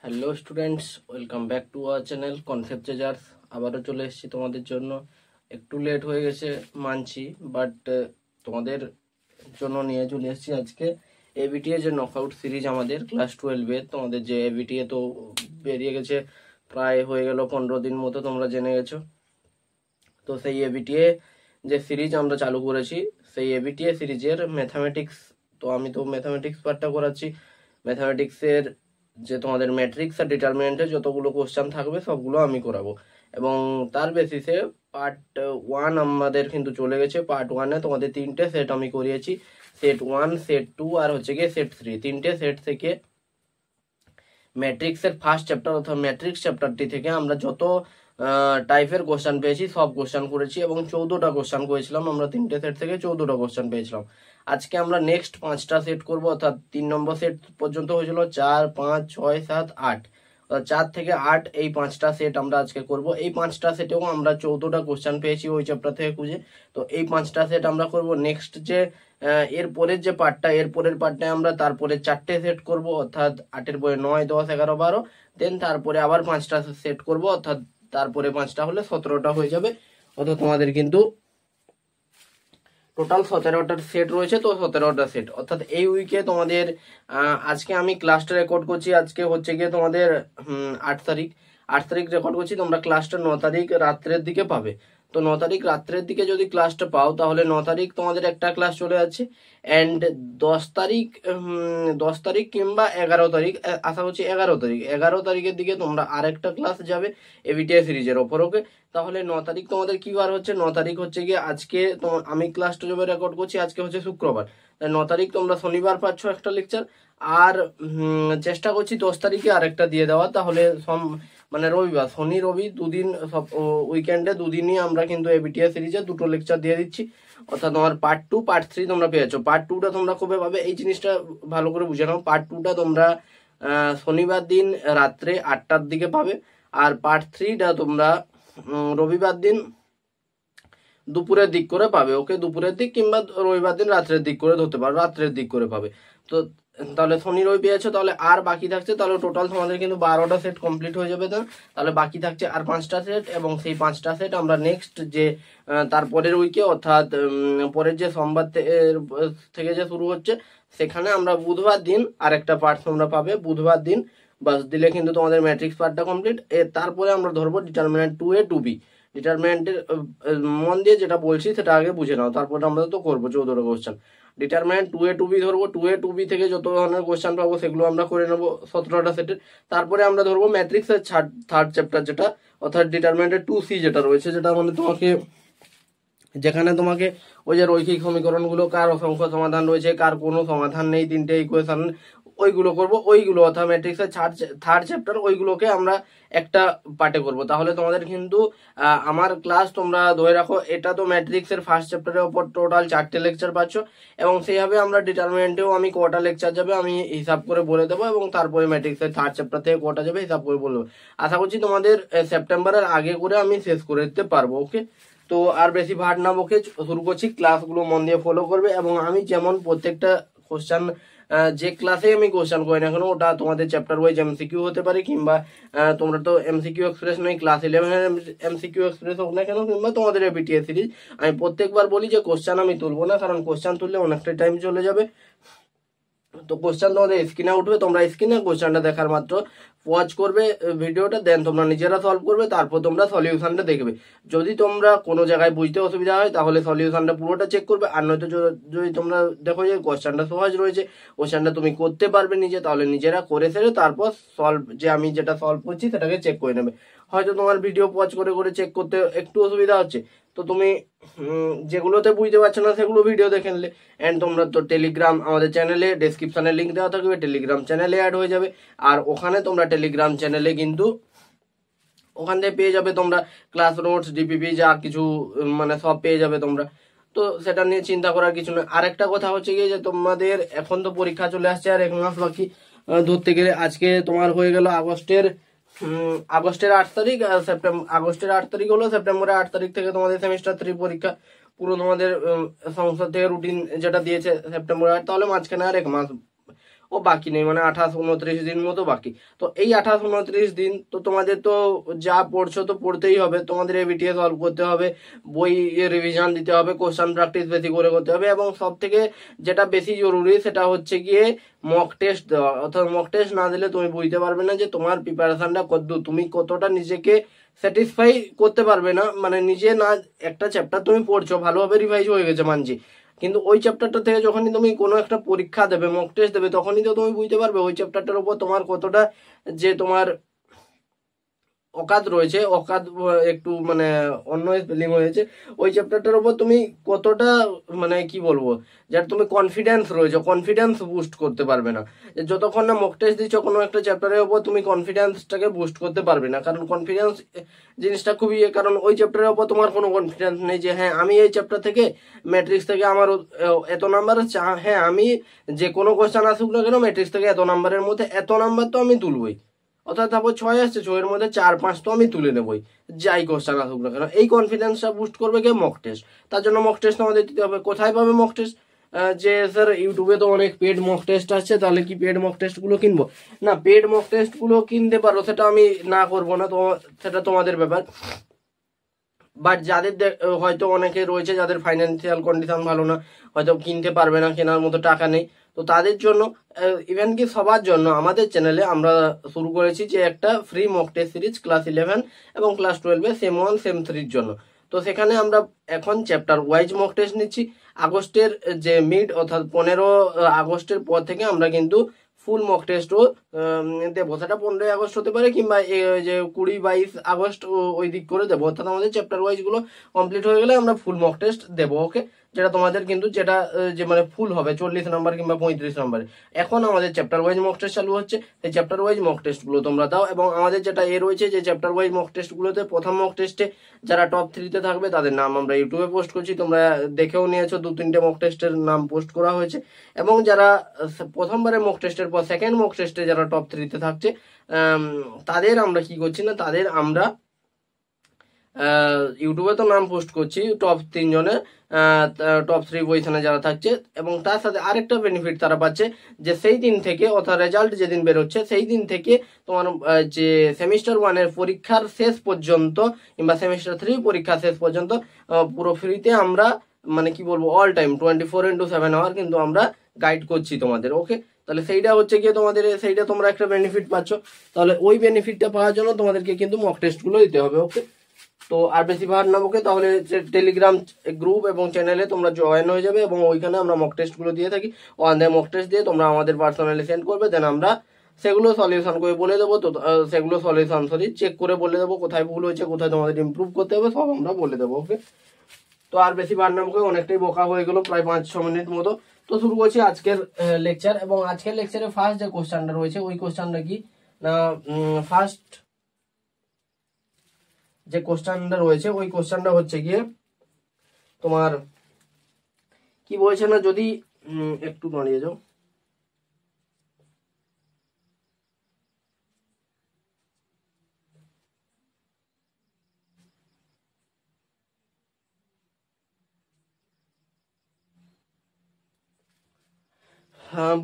Hello students, welcome back to our channel concept chasers. আবারও চলে এসেছি তোমাদের জন্য। একটু লেট হয়ে গেছে মানছি, বাট তোমাদের জন্য নিয়ে চলে এসেছি আজকে এবিটিএ যে নকআউট সিরিজ আমাদের ক্লাস 12-এর। তোমাদের যে এবিটিএ তো বেরিয়ে গেছে, প্রায় হয়ে গেল 15 দিন মতো, তোমরা জেনে গেছো। তো সেই এবিটিএ যে সিরিজ আমরা চালু করেছি, সেই এবিটিএ সিরিজের ম্যাথামেটিক্স, তো আমি তো ম্যাথামেটিক্স পার্টটা করাচ্ছি। ম্যাথামেটিক্সের যে তোমাদের ম্যাট্রিক্স আর ডিটারমিনেন্টের যতগুলো কোশ্চেন থাকবে সবগুলো আমি করাবো, এবং তার বেসিসে পার্ট 1 আমাদের কিন্তু চলে গেছে। পার্ট 1-এ তোমাদের 3টে সেট আমি করিয়েছি, সেট 1, সেট 2 আর হচ্ছে গিয়ে সেট 3। 3টে সেট থেকে ম্যাট্রিক্সের ফার্স্ট চ্যাপ্টার অর্থাৎ ম্যাট্রিক্স চ্যাপ্টারটি থেকে আমরা যত টাইপের কোশ্চেন পেয়েছি সব কোশ্চেন করেছি, এবং 14টা কোশ্চেন করেছিলাম আমরা। 3টে সেট থেকে 14টা কোশ্চেন পেয়েছিলাম। আজকে আমরা নেক্সট 5টা সেট করব, অর্থাৎ 3 নম্বর সেট পর্যন্ত হয়েছিল 4, 5, 6, 7, 8, 4 থেকে 8 এই 5টা সেট আমরা আজকে করব। এই 5টা সেটেও আমরা 14টা কোশ্চেন পেয়েছি ওই চ্যাপ্টার থেকে খুঁজে। তো এই 5টা সেট আমরা করব। নেক্সট যে এরপরের যে পার্টটা, এরপরের পার্টটায় আমরা তারপরে 4টে সেট করব, অর্থাৎ 8-এর বইয়ে 9, 10, 11, 12। দেন তারপরে আবার 5টা সেট করব, অর্থাৎ তারপরে 5টা হলে 17টা হয়ে যাবে। অর্থাৎ তোমাদের কিন্তু টোটাল 17টার সেট রয়েছে। তো 17টা সেট, অর্থাৎ এই উইকে তোমাদের আজকে আমি ক্লাসটা রেকর্ড করছি। আজকে হচ্ছে গিয়ে তোমাদের 8 তারিখ। 8 তারিখ রেকর্ড করছি, তোমরা ক্লাসটা 9 তারিখ রাত্রের দিকে পাবে। তো 9 তারিখ রাত্রের দিকে যদি ক্লাসটা পাও, তাহলে 9 তারিখ তোমাদের একটা ক্লাস চলে যাচ্ছে। অ্যান্ড 10 তারিখ কিংবা 11 তারিখ, আশা করছি 11 তারিখ, 11 তারিখের দিকে তোমরা আরেকটা ক্লাস যাবে এবিটিএ সিরিজের ওপর। ওকে, তাহলে 9 তারিখ তোমাদের কি বার হচ্ছে? 9 তারিখ হচ্ছে গিয়ে আজকে আমি ক্লাসটা যবে রেকর্ড করছি আজকে হচ্ছে শুক্রবার। 9 তারিখ তোমরা শনিবার পাচ্ছ একটা লেকচার, আর চেষ্টা করছি 10 তারিখে আরেকটা দিয়ে দেওয়া। তাহলে মানে রবিবার, শনি রবি দুদিন, সব উইকেন্ডে দুদিনই আমরা কিন্তু এবিটিএ সিরিজে 2টো লেকচার দিয়ে দিচ্ছি। অর্থাৎ তোমার পার্ট 2, পার্ট 3 তোমরা পেয়ে যাচ্ছ। পার্ট 2টা তোমরা কবে পাবে এই জিনিসটা ভালো করে বুঝে নাও। পার্ট 2টা তোমরা শনিবার দিন রাত্রে 8টার দিকে পাবে, আর পার্ট 3টা তোমরা রবিবার দিন দুপুরের দিক করে পাবে। ওকে, দুপুরের দিক কিংবা রবিবার দিন রাত্রের দিক করে ধরতে পারো, রাত্রের দিক করে পাবে। তো তাহলে শনি রবি পেয়েছো, তাহলে আর বাকি থাকছে, তাহলে টোটাল তোমাদের কিন্তু 12টা সেট কমপ্লিট হয়ে যাবে। তাহলে বাকি থাকছে আর 5টা সেট, এবং সেই 5টা সেট আমরা নেক্সট যে তারপরের উইকে, অর্থাৎ পরের যে সোমবার থেকে যে শুরু হচ্ছে, সেখানে আমরা বুধবার দিন আরেকটা পার্ট তোমরা পাবে। বুধবার দিন বাস দিলে কিন্তু তোমাদের ম্যাট্রিক্স পার্টটা কমপ্লিট। তারপরে আমরা ধরবো ডিটারমিনেন্ট 2A 2B। ডিটারমিনেন্টের মন দিয়ে যেটা বলছি সেটা আগে বুঝে নাও, তারপরে আমরা তো করবো 14টা কোশ্চেন। ডিটারমিনেন্ট 2A 2B ধরবো। 2A 2B থেকে যত ধরনের কোশ্চেন পাবো সেগুলো আমরা করে নেবো 17টা সেটের। তারপরে আমরা ধরবো ম্যাট্রিক্সের থার্ড চ্যাপ্টার, যেটা অর্থাৎ ডিটারমিনেন্টের 2C যেটা রয়েছে, যেটা মানে তোমাকে, যেখানে তোমাকে ওই যে রৈখিক সমীকরণগুলো কার অসংখ্য সমাধান রয়েছে, কার কোনো সমাধান নেই, 3টে ইকুয়েশন, ওইগুলো করব। ওইগুলো অর্থাৎ ম্যাট্রিক্সের থার্ড চ্যাপ্টার, ওইগুলোকে আমরা একটা পার্টে করব। তাহলে তোমাদের কিন্তু আমার ক্লাস তোমরা ধরে রাখো, এটা তো ম্যাট্রিক্সের ফার্স্ট চ্যাপ্টারের ওপর টোটাল 4টে লেকচার পাচ্ছ, এবং সেইভাবে আমরা ডিটারমিনেন্টেও আমি কটা লেকচার যাবে আমি হিসাব করে বলে দেবো, এবং তারপরে ম্যাট্রিক্সের থার্ড চ্যাপ্টার থেকে কটা যাবে হিসাব করে বলে দেবো। আশা করছি তোমাদের সেপ্টেম্বরের আগে করে আমি শেষ করে দিতে পারবো। ওকে, তো আর বেশি ভাট না বকে শুরু করছি। ক্লাসগুলো মন দিয়ে ফলো করবে, এবং আমি যেমন প্রত্যেকটা কোশ্চেন, যে ক্লাসে আমি কোশ্চেন করি না কেন, ওটা তোমাদের চ্যাপ্টার ওয়াইজ এমসিকিউ হতে পারে, কিংবা তোমরা তো এমসিকিউ এক্সপ্রেস নয়, ক্লাস 11-এর এমসিকিউ এক্সপ্রেস হোক না কেন, কিংবা তোমাদের এবিটিএ সিরিজ, আমি প্রত্যেকবার বলি যে কোশ্চেন আমি তুলবো না, কারণ কোশ্চেন তুললে অনেকটা টাইম চলে যাবে। তো কোশ্চেন তোমাদের স্ক্রিনে উঠবে, তোমরা স্ক্রিনে কোশ্চেনটা দেখার মাত্র ওয়াচ করবে ভিডিওটা, দেন তোমরা নিজেরা সলভ করবে, তারপর তোমরা সলিউশনটা দেখবে। যদি তোমরা কোনো জায়গায় বুঝতে অসুবিধা হয় তাহলে সলিউশনটা পুরোটা চেক করবে, আর নয়তো যদি তোমরা দেখো যে কোশ্চেনটা সহজ রয়েছে, কোশ্চেনটা তুমি করতে পারবে নিজে, তাহলে নিজেরা করে ফেলে তারপর সলভ, যে আমি যেটা সলভ করছি সেটাকে চেক করে নেবে। হয়তো তোমার ভিডিও ওয়াচ করে করে চেক করতে একটু অসুবিধা হচ্ছে, তো তুমি যেগুলোতে বুঝতে পারছো না সেগুলো ভিডিও দেখে নিলে। অ্যান্ড তোমরা তো টেলিগ্রাম, আমাদের চ্যানেলে ডেসক্রিপশনে লিঙ্ক দেওয়া থাকবে, টেলিগ্রাম চ্যানেলে অ্যাড হয়ে যাবে। আর ওখানে তোমরা টেলিগ্রাম চ্যানেলে কিন্তু ওখান থেকে পেয়ে যাবে তোমরা ক্লাস নোটস, ডিপিপি, যা কিছু মানে সব পেয়ে যাবে তোমরা। তো সেটা নিয়ে চিন্তা করার কিছু নয়। আরেকটা কথা হচ্ছে গিয়ে যে তোমাদের এখন তো পরীক্ষা চলে আসছে, আর 1 মাস বাকি ধরতে গেলে। আজকে তোমার হয়ে গেল আগস্টের 8 তারিখ, আগস্টের 8 তারিখ হলো, সেপ্টেম্বরের 8 তারিখ থেকে তোমাদের সেমিস্টার 3 পরীক্ষা। পুরো তোমাদের সংস্থা থেকে রুটিন যেটা দিয়েছে সেপ্টেম্বর 8, তাহলে মাঝখানে আর 1 মাস ও বাকি নেই, মানে 28-29 দিন মতো বাকি। তো এই 28-29 দিন তো তোমাদের তো যা পড়ছো তো পড়তেই হবে, তোমাদের এবিটিএ সলভ করতে হবে, বই রিভিশন দিতে হবে, কোশ্চেন প্র্যাকটিস বেশি করে করতে হবে, এবং সব থেকে যেটা বেশি জরুরি সেটা হচ্ছে গিয়ে মক টেস্ট দেওয়া। অর্থাৎ মক টেস্ট না দিলে তুমি বুঝতে পারবে না যে তোমার প্রিপারেশনটা কতদূর, তুমি কতটা নিজেকে স্যাটিসফাই করতে পারবে না। মানে নিজে না, একটা চ্যাপ্টার তুমি পড়ছো ভালোভাবে রিভাইজ হয়ে গেছে মানছি, কিন্তু ওই চ্যাপ্টারটা থেকে যখনই তুমি কোনো একটা পরীক্ষা দেবে, মক টেস্ট দেবে, তখনই তো তুমি বুঝতে পারবে ওই চ্যাপ্টারটার উপর তোমার কতটা যে তোমার অকাদ রয়েছে, অকাদ একটু মানে অন্য স্পেলিং হয়েছে, ওই চ্যাপ্টারটার উপর তুমি কতটা মানে কি বলবো, যার তুমি কনফিডেন্স রয়েছে, কনফিডেন্স বুস্ট করতে পারবে না। যতক্ষণ না মক টেস্ট দিচ্ছ কোনো একটা চ্যাপ্টারের উপর তুমি কনফিডেন্সটাকে বুস্ট করতে পারবে না, কারণ কনফিডেন্স জিনিসটা খুবই কারণ ওই চ্যাপ্টারের উপর তোমার কোনো কনফিডেন্স নেই যে হ্যাঁ আমি এই চ্যাপ্টার থেকে ম্যাট্রিক্স থেকে আমার এত নাম্বার, হ্যাঁ আমি যে কোনো কোশ্চেন আসুক না কেন ম্যাট্রিক্স থেকে এত নাম্বারের মধ্যে এত নাম্বার তো আমি তুলবই, অর্থাৎ তারপর 6 আসছে, 6-এর মধ্যে 4-5 তো আমি তুলে নেবই, যাই কোশ্চেন আসুক না কেন। এই কনফিডেন্সটা বুস্ট করবে কে? Mock test. তার জন্য মক টেস্ট আমাদের দিতে হবে। কোথায় পাবে মক টেস্ট? যে স্যার ইউটিউবে তো অনেক পেড মক টেস্ট আছে, তাহলে কি পেড মক টেস্ট গুলো কিনবো? না, পেড মক টেস্ট গুলো কিনতে পারো, সেটা আমি না করবো না, তো সেটা তোমাদের ব্যাপার। বাট যাদের হয়তো অনেকে রয়েছে যাদের ফাইন্যান্সিয়াল কন্ডিশন ভালো না, হয়তো কিনতে পারবে না, কেনার মতো টাকা নেই, তো তাদের জন্য ইভেন কি সবার জন্য আমাদের চ্যানেলে আমরা শুরু করেছি যে একটা free mock test series class 11 এবং ক্লাস 12 সেম 1 সেম 3 জন্য। তো সেখানে আমরা এখন চ্যাপ্টার ওয়াইজ মক টেস্ট নিচ্ছি। আগস্টের যে মিড অর্থাৎ 15 আগস্টের পর থেকে আমরা কিন্তু ফুল মক টেস্টও দেবো, সেটা 15 আগস্ট হতে পারে কিংবা যে 20-22 আগস্ট ওই দিক করে দেবো, অর্থাৎ আমাদের চ্যাপ্টার ওয়াইজ গুলো কমপ্লিট হয়ে গেলে আমরা ফুল মক টেস্ট দেবো। ওকে, যেটা তোমাদের কিন্তু যেটা যে মানে ফুল হবে 40 নাম্বার কিংবা 35 নাম্বারে। এখন আমাদের চ্যাপ্টার ওয়াইজ মক টেস্ট চালু হচ্ছে, সেই চ্যাপ্টার ওয়াইজ মক টেস্ট গুলো তোমরা দাও। এবং আমাদের যেটা রয়েছে যে চ্যাপ্টার ওয়াইজ মক টেস্ট গুলোতে প্রথম মক টেস্টে যারা টপ 3-তে থাকবে তাদের নাম আমরা ইউটিউবে পোস্ট করছি, তোমরা দেখেও নিয়েছো 2-3টে মক টেস্টের নাম পোস্ট করা হয়েছে। এবং যারা প্রথমবারে মক টেস্টের পর সেকেন্ড মক টেস্টে যারা টপ 3-তে থাকছে তাদের আমরা কি করছি না, তাদের আমরা ইউটিউবে তো নাম পোস্ট করছি টপ 3 জনের, টপ 3 পজিশনে যারা থাকছে। এবং তার সাথে আরেকটা বেনিফিট তারা পাচ্ছে যে সেই দিন থেকে অর্থাৎ রেজাল্ট যেদিন বেরোচ্ছে সেই দিন থেকে তোমার যে সেমিস্টার 1-এর পরীক্ষার শেষ পর্যন্ত কিংবা সেমিস্টার 3 পরীক্ষা শেষ পর্যন্ত পুরো ফ্রিতে আমরা মানে কি বলবো অল টাইম 24x7 আওয়ার কিন্তু আমরা গাইড করছি তোমাদের। ওকে, তাহলে সেইটা হচ্ছে গিয়ে তোমাদের, সেইটা তোমরা একটা বেনিফিট পাচ্ছ। তাহলে ওই বেনিফিটটা পাওয়ার জন্য তোমাদেরকে কিন্তু মক টেস্ট গুলো দিতে হবে। ওকে, তো আর বেশি ভার না বকে, তাহলে টেলিগ্রাম গ্রুপ এবং চ্যানেলে তোমরা জয়েন হয়ে যাবে এবং ওইখানে আমরা মক টেস্ট গুলো দিয়ে থাকি। ওখান থেকে মক টেস্ট দিয়ে তোমরা আমাদের পার্সোনালি সেন্ড করবে, দেন আমরা সেগুলো সলিউশন করে বলে দেবো। তো সেগুলো সলিউশন চেক করে বলে দেবো কোথায় ভুল হয়েছে, কোথায় তোমাদের ইমপ্রুভ করতে হবে, সব আমরা বলে দেবো। ওকে, তো আর বেশি বার না বকে, অনেকটাই বোকা হয়ে গেল, প্রায় 5-6 মিনিট মতো। তো শুরু করছি আজকের লেকচার। এবং আজকের লেকচারে ফার্স্ট যে কোশ্চেনটা রয়েছে ওই কোশ্চেনটা কি না, ফার্স্ট যে কোশ্চেনটা রয়েছে ওই কোশ্চেনটা হচ্ছে গিয়ে তোমার কি বলছে না, যদি একটু দাঁড়িয়ে যাও,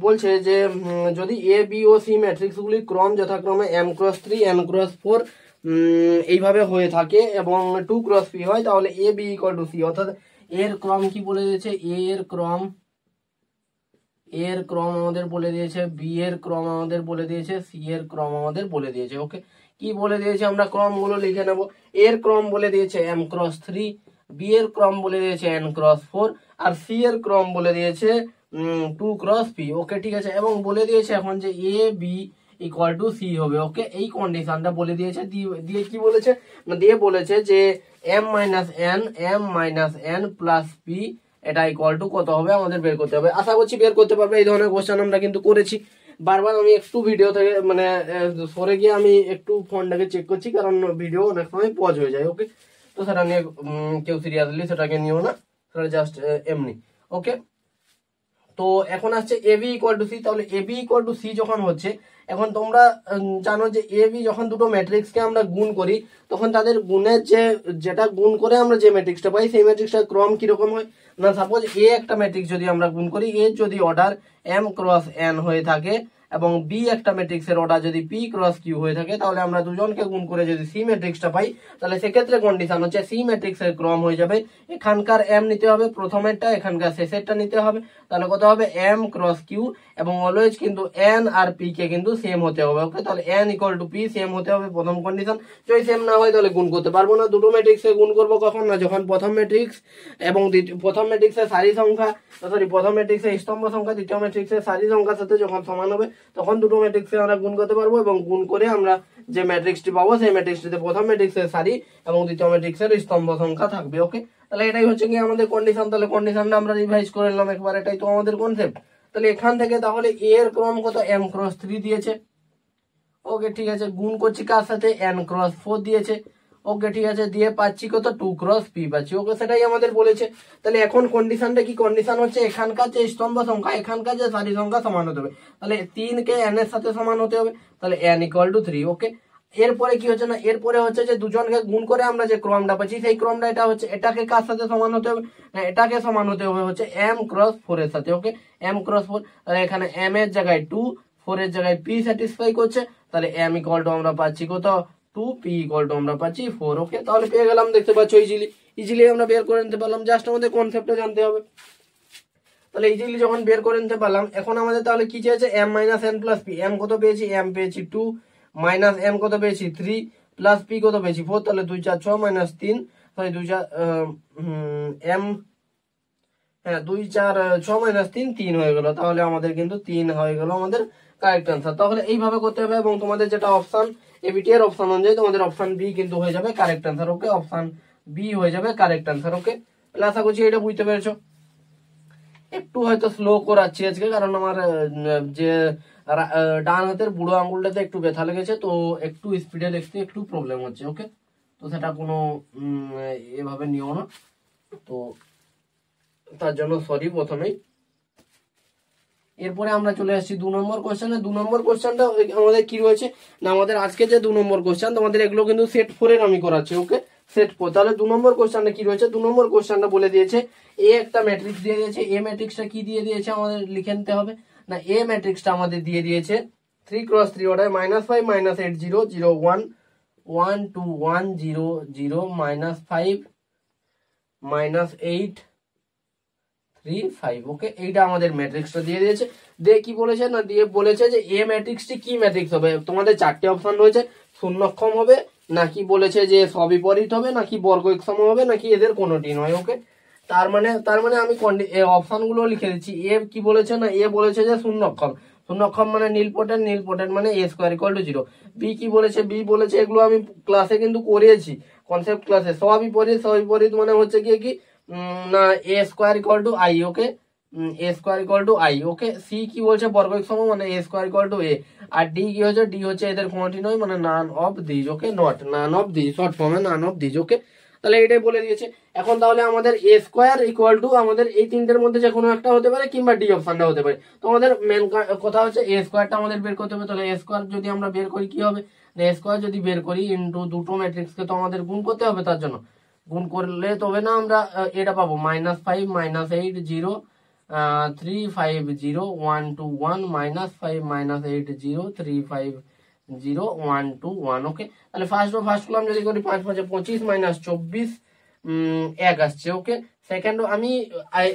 বলছে যে যদি A B O C matrix গুলি ক্রম যথাক্রমে m×3 m×4 এইভাবে হয়ে থাকে এবং 2x p হয়, তাহলে এ বি ইকুয়াল টু সি। অর্থাৎ এর ক্রম কি বলে দিয়েছে, এর ক্রম আমাদের বলে দিয়েছে, বি এর ক্রম আমাদের বলে দিয়েছে, সি এর ক্রম আমাদের বলে দিয়েছে। ওকে, কি বলে দিয়েছে আমরা ক্রমগুলো লিখে নেব। এর ক্রম বলে দিয়েছে m×3, বি এর ক্রম বলে দিয়েছে n×4, আর সি এর ক্রম বলে দিয়েছে 2x p। ওকে, ঠিক আছে, এবং বলে দিয়েছে এখন যে এ বি ইকুয়াল টু সি হবে। ওকে, এই কন্ডিশনটা বলে দিয়েছে, দিয়ে কি বলেছে দিয়ে বলেছে যে m-n প্লাস পি এটা ইকুয়াল টু কত হবে আমাদের বের করতে হবে। আশা করছি বের করতে পারবে, এই ধরনের কোশ্চেন আমরা কিন্তু করেছি বারবার। আমি একটু ভিডিও থেকে মানে সরে গিয়ে আমি একটু ফোনটাকে চেক করছি, কারণ ভিডিও অনেক সময় পজ হয়ে যায়। ওকে, তো সেটা নিয়ে কেউ সিরিয়াসলি সেটাকে নিও না, সেটা জাস্ট এমনি। ওকে, তো এখন আসছে এ বি ইকুয়াল টু সি। তাহলে এ বি ইকুয়াল টু সি যখন হচ্ছে, এখন তোমরা জানো যে এ বি যখন দুটো ম্যাট্রিক্সকে আমরা গুণ করি তখন তাদের গুণের যেটা গুণ করে আমরা যে ম্যাট্রিক্সটা পাই সেই ম্যাট্রিক্সটার ক্রম কিরকম হয় না, সাপোজ এ একটা ম্যাট্রিক্স যদি আমরা গুণ করি, এর যদি অর্ডার এম ক্রস এন হয়ে থাকে এবং বি একটা ম্যাট্রিক্সের অর্ডার যদি পি ক্রস কিউ হয়ে থাকে, তাহলে আমরা দুজনকে গুণ করে যদি সি ম্যাট্রিক্সটা পাই, তাহলে সেক্ষেত্রে কন্ডিশন হচ্ছে সি ম্যাট্রিক্সের ক্রম হয়ে যাবে এখানকার এম নিতে হবে প্রথমেরটা, এখানকার শেষেরটা নিতে হবে, তাহলে কত হবে এম ক্রস কিউ, এবং অলওয়েজ কিন্তু এন আর পি কে কিন্তু সেম হতে হবে। ওকে, তাহলে N equal to P same হতে হবে প্রথম কন্ডিশন। যদি সেম না হয় তাহলে গুণ করতে পারবো না। দুটো ম্যাট্রিক্সে গুণ করবো কখন না, যখন প্রথম ম্যাট্রিক্স এবং প্রথম ম্যাট্রিক্সের সারি সংখ্যা প্রথম ম্যাট্রিক্সের স্তম্ভ সংখ্যা দ্বিতীয় ম্যাট্রিক্সের সারি সংখ্যার সাথে যখন সমান হবে তখন দুটো ম্যাট্রিক্সে আমরা গুণ করতে পারবো, এবং গুণ করে আমরা যে ম্যাট্রিক্সটি পাবো সেই ম্যাট্রিক্সটিতে প্রথম ম্যাট্রিক্সের সারি এবং দ্বিতীয় ম্যাট্রিক্সের স্তম্ভ সংখ্যা থাকবে। ওকে, তাহলে এটাই হচ্ছে কি আমাদের কন্ডিশন। তাহলে কন্ডিশনটা আমরা রিভাইজ করে নিলাম একবার, এটাই তো আমাদের কনসেপ্ট। তাহলে এখান থেকে তাহলে এ এর ক্রম কত, এম ক্রস 3 দিয়েছে। ওকে ঠিক আছে, গুণ করছি কার সাথে, এন ক্রস 4 দিয়েছে। ওকে ঠিক আছে, দিয়ে পাচ্ছি কত, 2 ক্রস পি পাচ্ছি। ওকে, সেটাই আমাদের বলেছে। তাহলে এখন কন্ডিশনটা কি, কন্ডিশন হচ্ছে এখানকার যে স্তম্ভ সংখ্যা এখানকার যে সারি সংখ্যা সমান হতে হবে, তাহলে 3 কে এন এর সাথে সমান হতে হবে, তাহলে এন ইকুয়াল টু 3। ওকে, এরপরে কি হচ্ছে না, এরপরে হচ্ছে যে দুজনকে গুণ করে আমরা যে ক্রমটা পাচ্ছি সেই ক্রমটা এটা হচ্ছে এটাকে কার সাথে সমান হতে হবে না, এটাকে সমান হতে হবে হচ্ছে এম ক্রস 4 এর সাথে। ওকে, এম ক্রস 4, তাহলে এখানে এম এর জায়গায় 2, 4 এর জায়গায় পি স্যাটিসফাই করছে, তাহলে এম ইকুয়াল টু আমরা পাচ্ছি কত, 2, পি ইকুয়াল টু আমরা পাচ্ছি 4। ওকে, তাহলে পেয়ে গেলাম, দেখতে পাচ্ছ ইজিলি আমরা বের করে নিতে পারলাম, জাস্ট আমাদের কনসেপ্টটা জানতে হবে। তাহলে ইজিলি যখন বের করে নিতে পারলাম, এখন আমাদের তাহলে কি চেয়েছে, M minus N plus P. M কত পেয়েছি, এম পেয়েছি 2, মাইনাস এন কত পেয়েছি 3, প্লাস পি কত পেয়েছি 4, তাহলে 2 4 6 মাইনাস 3, সরি 2 4 এম, হ্যাঁ 2 4 6 মাইনাস 3 3 হয়ে গেল। তাহলে আমাদের কিন্তু 3 হয়ে গেল আমাদের কারেক্ট আনসার। তাহলে এইভাবে করতে হবে, এবং তোমাদের যেটা অপশন এবিটি এর অপশন অনুযায়ী তোমাদের অপশন বি কিন্তু হয়ে যাবে কারেক্ট আনসার। ওকে, অপশন বি হয়ে যাবে কারেক্ট আনসার। ওকে, তাহলে আশা করছি এটা বুঝতে পেরেছো। একটু হয়তো স্লো করাচ্ছি আজকে, কারণ আমার যে ডান হাতের বুড়ো আঙ্গুলটাতে একটু ব্যথা লেগেছে, তো একটু স্পিডে লিখতে একটু প্রবলেম হচ্ছে। ওকে, তো সেটা কোনো এভাবে নিও না, তো তার জন্য সরি প্রথমেই। এরপরে আমরা চলে আসছি 2 নম্বর কোশ্চেনে। 2 নম্বর কোশ্চেনটা আমাদের কি রয়েছে না, আমাদের আজকে যে 2 নম্বর কোশ্চেন তোমাদের এগুলো কিন্তু সেট 4 এর আমি করাচ্ছি। ওকে, সেট 4। তাহলে 2 নম্বর কোশ্চেনটা কি রয়েছে, 2 নম্বর কোশ্চেনটা বলে দিয়েছে এ একটা ম্যাট্রিক্স দিয়ে দিয়েছে। এ ম্যাট্রিক্সটা কি দিয়ে দিয়েছে আমাদের লিখে নিতে হবে না, এ ম্যাট্রিক্সটা আমাদের দিয়ে দিয়েছে 3 × 3 অর্ডার -5 -8 0 0 1 1 2 1 0 0 -5 -8 3 5। ওকে, এইটা আমাদের ম্যাট্রিক্সটা দিয়ে দিয়েছে। দিয়ে কি বলেছে না, দিয়ে বলেছে যে এ ম্যাট্রিক্সটি কি ম্যাট্রিক্স হবে। তোমাদের 4টে অপশন রয়েছে, শূন্যক্ষম হবে, নাকি বলেছে যে সবিপরীত হবে, নাকি বর্গক্ষম হবে, নাকি এদের কোনোটি নয়। ওকে, তার মানে আমি অপশন গুলো লিখে দিচ্ছি। এ কি বলেছে না, এ বলেছে যে শূন্যক্ষম। শূন্যক্ষম মানে নীলপটেন্ট মানে a square equal to 0। B কি বলেছে, বি বলেছে, এগুলো আমি ক্লাসে কিন্তু করিয়েছি, কনসেপ্ট ক্লাসে। সবিপরীত মানে হচ্ছে কি না, a square equal to i। Okay, a square equal to i। Okay, C কি বলছে, বর্গক্ষম মানে a square equal to a। আর ডি কি হচ্ছে, ডি হচ্ছে এদের কোনটি নয় মানে none of this. Okay, not none of this, short ফর্মে নান অফ দিস। ওকে, তাহলে এটাই বলে দিয়েছে। এখন তাহলে আমাদের এ স্কোয়ার ইকুয়াল টু আমাদের এই তিনটের মধ্যে যে কোনো একটা হতে পারে, কিংবা ডি অপশনটা হতে পারে। তো আমাদের মেন কথা হচ্ছে এ স্কোয়ারটা আমাদের বের করতে হবে। তাহলে এ স্কোয়ার যদি আমরা বের করি কি হবে, এ স্কোয়ার যদি বের করি ইন্টু দুটো ম্যাট্রিক্সকে তো আমাদের গুণ করতে হবে। তার জন্য গুণ করলে তবে না আমরা এটা পাবো, -5 -8 0 3 5 0 1 2 1 -5 -8 0 3 5 0 1 2 1। ওকে, তাহলে ফার্স্ট কলাম যদি করি 5 5 25 -24 1 আসছে। ওকে, সেকেন্ড আমি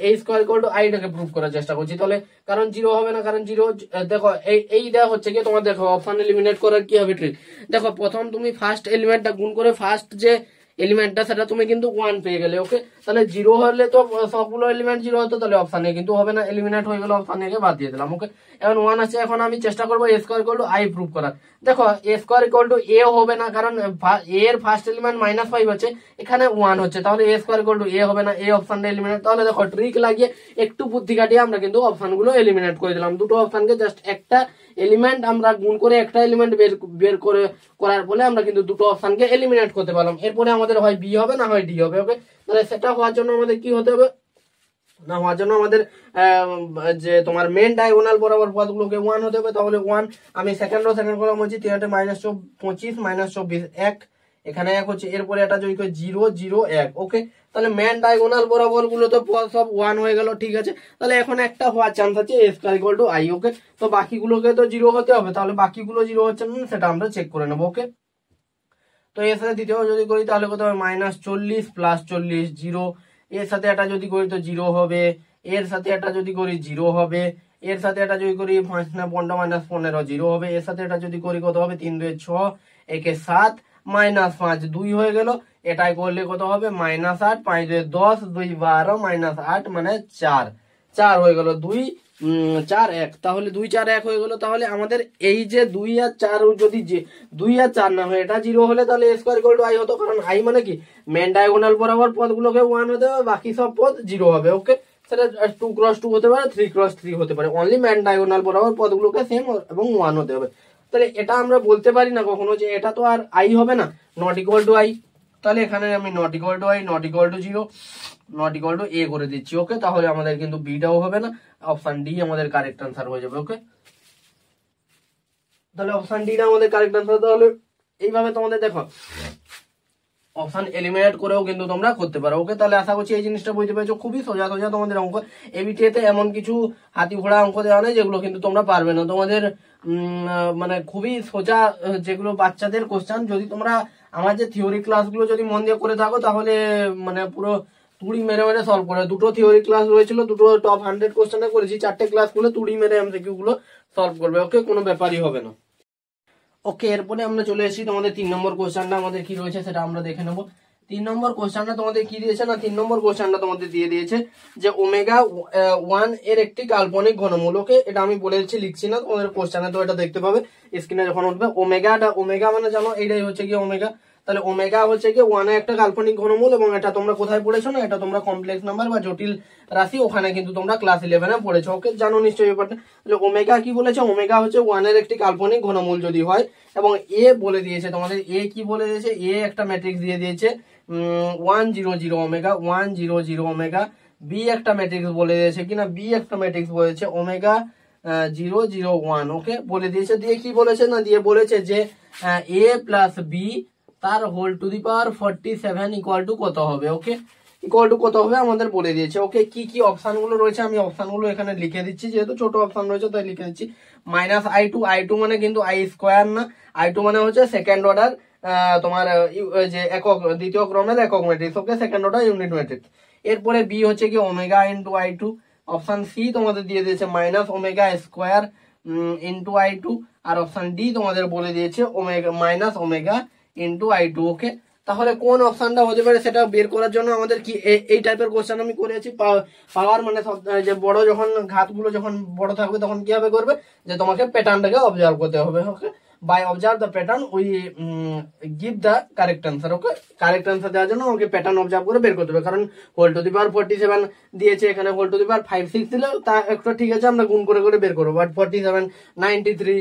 a square equal to i টাকে প্রুভ করার চেষ্টা করছি। তাহলে কারণ 0 হবে না, কারণ 0 দেখো এইটা হচ্ছে কি তোমার, দেখো অপশন এলিমিনেট করার কি হবে ট্রিক। দেখো প্রথম তুমি ফার্স্ট এলিমেন্টটা গুণ করে ফার্স্ট যে এলিমেন্টটা সেটা তুমি কিন্তু 1 পেয়ে গেলে। ওকে, তাহলে 0 হলে তো সবগুলো এলিমেন্ট 0 হতো, তাহলে অপশন এ কিন্তু হবে না, এলিমিনেট হয়ে গেল, অপশন এ কে বাদ দিয়ে দিলাম। ওকে, এখন 1 আছে। এখন আমি চেষ্টা করবো a square equal to i prove করার। দেখো a square equal to a হবে না, কারণ a এর ফার্স্ট এলিমেন্ট -5 হচ্ছে, এখানে 1 হচ্ছে, তাহলে a square equal to a হবে না, a অপশনটা এলিমিনেট। তাহলে দেখো ট্রিক লাগিয়ে একটু বুদ্ধি কাটিয়ে আমরা কিন্তু অপশন গুলো এলিমিনেট করে দিলাম। দুটো অপশনকে জাস্ট একটা এলিমেন্ট আমরা গুণ করে একটা এলিমেন্ট বের করে করার ফলে আমরা কিন্তু দুটো অপশনকে এলিমিনেট করতে পারলাম। এরপরে আমাদের হয় বি হবে না হয় ডি হবে। ওকে, তাহলে সেটা হওয়ার জন্য আমাদের কি হতে হবে না হওয়ার জন্য আমাদের যে তোমার মেন ডায়াগোনাল বরাবর পদগুলোকে 1 হতে হবে, তাহলে 1 আমি সেকেন্ড কলাম হচ্ছে 3 মাইনাস 25 মাইনাস 24 1, এখানে 1 হচ্ছে, এরপরে এটা যদি 0 0 1। ওকে, তাহলে মেন ডায়াগোনাল বরাবর গুলো তো সব 1 হয়ে গেল, ঠিক আছে। তাহলে এখন একটা হওয়ার চান্স আছে a square equal to i। ওকে, তো বাকিগুলোকে তো 0 হতে হবে, তাহলে বাকিগুলো 0 হচ্ছে না সেটা আমরা চেক করে নেবো। ওকে, তো এর সাথে দ্বিতীয় যদি করি তাহলে কত হবে, -40 প্লাস 40 0, এর সাথে এটা যদি করি তো 0 হবে, এর সাথে এটা যদি করি 0 হবে, এর সাথে এটা যদি করি 5 না 15 মাইনাস 15 0 হবে, এর সাথে এটা যদি করি কত হবে, 3 2 6 1 7 মাইনাস 5 2 হয়ে গেল, এটাই করলে কত হবে -8 5 2 10 2 12 -8 মানে 4 4 হয়ে গেল, 2 4 1, তাহলে 2 4 1 হয়ে গেল। তাহলে আমাদের এই যে 2 আর 4 যদি 2 আর 4 না হয় এটা 0 হলে তাহলে a square equal to i হতো, কারণ i মানে কি মেন ডায়াগোনাল বরাবর পদগুলোকে 1 হতে হবে, বাকি সব পদ 0 হবে। ওকে, সেটা 2 × 2 হতে পারে, 3 × 3 হতে পারে, অনলি মেন ডায়াগোনাল বরাবর পদগুলোকে সেম এবং 1 হতে হবে। তাহলে এটা আমরা বলতে পারি না কখনো যে এটা তো আর i হবে না, নট ইকুয়াল টু i। তাহলে এখানে আমি not equal to i, not equal to 0, not equal to a করে দিচ্ছি। ওকে, তাহলে আমাদের কিন্তু বিটাও হবে না, অপশন ডি আমাদের কারেক্ট আনসার হয়ে যাবে। ওকে, তাহলে অপশন ডি না আমাদের কারেক্ট আনসার। তাহলে এইভাবে তোমাদের দেখো অপশন এলিমিনেট করেও কিন্তু তোমরা করতে পারো। ওকে, তাহলে আশা করছি এই জিনিসটা বুঝতে পেরেছো, খুবই সোজা সোজা তোমাদের অঙ্ক। এবিটিএতে এমন কিছু হাতি ঘোড়া অঙ্ক দেওয়া নেই যেগুলো কিন্তু তোমরা পারবে না, তোমাদের মানে খুবই সোজা যেগুলো বাচ্চাদের কোশ্চেন, যদি তোমরা আমার যে থিওরি ক্লাসগুলো যদি মন দিয়ে করে থাকো তাহলে মানে পুরো তুড়ি মেরে মেরে সলভ করে। দুটো থিওরি ক্লাস রয়েছিল, দুটো টপ 100 কোশ্চেনে করেছি, 4টে ক্লাস গুলো তুড়ি মেরে এমসিকিউ গুলো সলভ করবে। ওকে, কোনো ব্যাপারই হবে না। ওকে, এরপরে আমরা চলে এসেছি তোমাদের 3 নম্বর কোশ্চেনটা আমাদের কি রয়েছে সেটা আমরা দেখে নেবো। 3 নম্বর কোশ্চেনটা তোমাদের কি দিয়েছে না, 3 নম্বর কোশ্চেনটা তোমাদের দিয়ে দিয়েছে যে ওমেগা 1 এর একটি কাল্পনিক ঘনমূল। ওকে, এটা আমি বলে দিচ্ছি, লিখছি না, তোমাদের কোশ্চেনে তো এটা দেখতে পাবে স্ক্রিনে যখন উঠবে। ওমেগা মানে জানো এইটাই হচ্ছে কি ওমেগা, তাহলে ওমেগা হচ্ছে কি 1 এর একটা কাল্পনিক ঘনমূল, এবং এটা তোমরা কোথায় পড়েছো না, এটা তোমরা কমপ্লেক্স নাম্বার বা জটিল রাশি ওখানে কিন্তু তোমরা ক্লাস 11 এ পড়েছো। ওকে, জানো নিশ্চয়ই ব্যাপারটা। তাহলে ওমেগা কি বলেছে, ওমেগা হচ্ছে 1 এর একটি কাল্পনিক ঘনমূল যদি হয়, এবং এ বলে দিয়েছে তোমাদের, এ কি বলে দিয়েছে, এ একটা ম্যাট্রিক্স দিয়ে দিয়েছে 1 0 0 ওমেগা 1 0 0 ওমেগা, বি একটা ম্যাট্রিক্স বলে দিয়েছে কিনা, বি একটা ম্যাট্রিক্স বলেছে ওমেগা 0 0 1। ওকে, বলে দিয়েছে, দিয়ে কি বলেছে না, দিয়ে বলেছে যে এ প্লাস বি তার whole to the power 47 equal to কত হবে। ওকে, ইকুয়াল টু কত হবে আমাদের বলে দিয়েছে। ওকে, কি কি অপশন গুলো রয়েছে আমি অপশন গুলো এখানে লিখে দিচ্ছি, যেহেতু ছোট অপশন রয়েছে তাই লিখে দিচ্ছি। -i2 মানে কিন্তু i স্কোয়ার না, i2 মানে হচ্ছে সেকেন্ড অর্ডার তোমার যে একক দ্বিতীয় ক্রমের একক ম্যাট্রিক্স। ওকে, সেকেন্ড অর্ডার ইউনিট ম্যাট্রিক্স। এরপরে বি হচ্ছে কি omega into i2। Option C তোমাদের দিয়ে দিয়েছে minus omega square into i2, আর অপশন ডি তোমাদের বলে দিয়েছে omega minus omega into i2। ওকে, তাহলে কোন অপশনটা হতে পারে সেটা বের করার জন্য আমাদের কি এই টাইপের কোশ্চেন আমি করেছি। পাওয়ার মানে যে বড় যখন ঘাতগুলো যখন বড় থাকবে তখন কিভাবে করবে, যে তোমাকে প্যাটার্নটাকে অবজার্ভ করতে হবে। Okay, by observe the pattern we give the correct answer. Okay, correct answer দেওয়ার জন্য আমাকে প্যাটার্ন অবজার্ভ করে বের করতে হবে, কারণ হোল টু দি পাওয়ার 47 দিয়েছে, এখানে হোল টু দি পাওয়ার 5 6 দিলেও তা একটা ঠিক আছে, আমরা গুণ করে করে বের করবো, বাট 47 93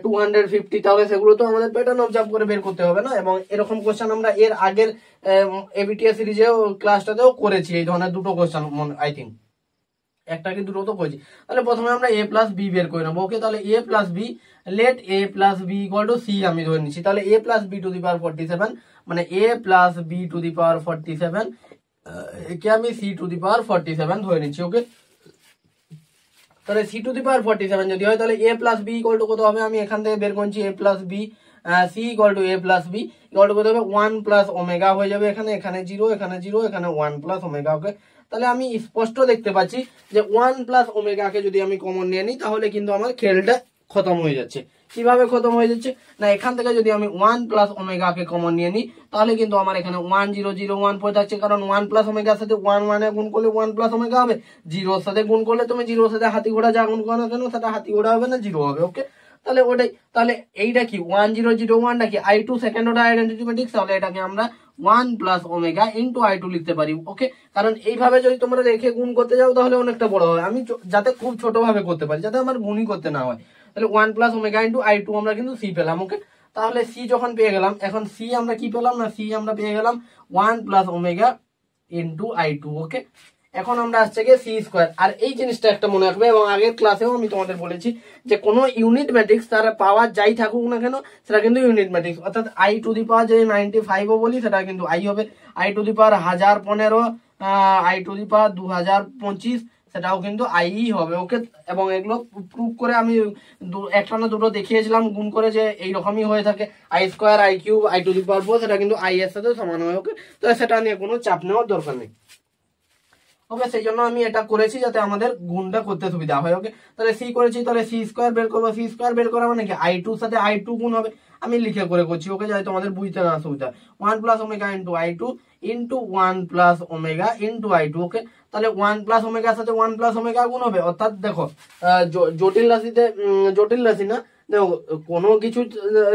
250 তাহলে সেগুলো তো আমাদের প্যাটার্ন অবজার্ভ করে বের করতে হবে না। এবং এরকম কোশ্চেন আমরা এর আগের এবিটিএস সিরিজেও ক্লাসটাতেও করেছি, এই ধরনের দুটো কোশ্চেন আই থিঙ্ক একটা কি দুটো তো করেছি। তাহলে প্রথমে আমরা a প্লাস বি বের করে নেবো। ওকে, তাহলে a plus B, let a plus B equal to C আমি ধরে নিচ্ছি। তাহলে a plus B to the power 47 মানে a plus B to the power 47 একে আমি সি টু দি পাওয়ার 47 ধরে নিচ্ছি। ওকে, তাহলে সি টু দি পাওয়ার 47 যদি হয় তাহলে a plus B equal to কত হবে, আমি এখান থেকে বের করছি a plus B, C equal to a plus B equal to কত হবে 1 প্লাস ওমেগা হয়ে যাবে, এখানে 0 এখানে 0 এখানে 1 প্লাস ওমেগা। ওকে, তাহলে আমি স্পষ্ট দেখতে পাচ্ছি যে 1 প্লাস ওমেগাকে যদি আমি কমন নিয়ে নিই তাহলে কিন্তু আমার খেলটা খতম হয়ে যাচ্ছে। কিভাবে খতম হয়ে যাচ্ছে না, এখান থেকে যদি আমি 1 প্লাস ওমেগাকে কমন নিয়ে নিই তাহলে কিন্তু আমার এখানে 1 0 0 1 পড়ে থাকছে, কারণ 1 প্লাস ওমেগার সাথে 1 1 গুণ করলে 1 প্লাস ওমেগা হবে, 0 সাথে গুণ করলে তুমি 0 সাথে হাতি ঘোড়া যা গুণ করো না কেন সেটা হাতি ঘোড়া হবে না, 0 হবে। ওকে, তাহলে ওটাই, তাহলে এইটা কি 1 0 0 1 নাকি i2 second order identity matrix, তাহলে এটাকে আমরা 1 প্লাস ওমেগা ইন্টু i2 লিখতে পারি। ওকে, কারণ এইভাবে যদি তোমরা রেখে গুণ করতে যাও তাহলে অনেকটা বড় হবে, আমি যাতে খুব ছোট ভাবে করতে পারি, যাতে আমার গুণই করতে না হয়। তাহলে 1 প্লাস ওমেগা ইন্টু i2 আমরা কিন্তু সি পেলাম। ওকে, তাহলে সি যখন পেয়ে গেলাম, এখন সি আমরা কি পেলাম না, সি আমরা পেয়ে গেলাম 1 প্লাস ওমেগা ইন্টু i2। ওকে, এখন আমরা আসছে গিয়ে সি স্কোয়ার। আর এই জিনিসটা একটা মনে রাখবে, এবং আগের ক্লাসেও আমি তোমাদের বলেছি যে কোনো ইউনিট ম্যাট্রিক্স তার পাওয়ার যাই থাকুক না কেন সেটা কিন্তু ইউনিট ম্যাট্রিক্স, অর্থাৎ আই টু দি পাওয়ার যদি 95ও বলি সেটা কিন্তু আই হবে, I to the power 1015, I to the power 2025 সেটাও কিন্তু আই হবে। ওকে, এবং এগুলো প্রুভ করে আমি একটা না দুটো দেখিয়েছিলাম গুণ করে যে এইরকমই হয়ে থাকে, I square I cube I to the power 4 সেটা কিন্তু আই এর সাথে সমান হয়। ওকে, তো সেটা নিয়ে কোনো চাপ নেওয়ার দরকার নেই। ওকে, সেই জন্য আমি এটা করেছি যাতে আমাদের গুণটা করতে সুবিধা হয়। ওকে, তাহলে সি করেছি, তাহলে সি স্কোয়ার বের করবো। সি স্কোয়ার বের করা মানে কি আই টুর সাথে আই টু গুণ হবে, আমি লিখে করে করছি। ওকে, যাতে তোমাদের বুঝতে না সুবিধা। 1 plus omega into I two into 1 plus omega into I two. Okay, তাহলে 1 প্লাস ওমেগার সাথে 1 প্লাস ওমেগা গুণ হবে, অর্থাৎ দেখো জটিল রাশিতে জটিল রাশি না, দেখো কোনো কিছু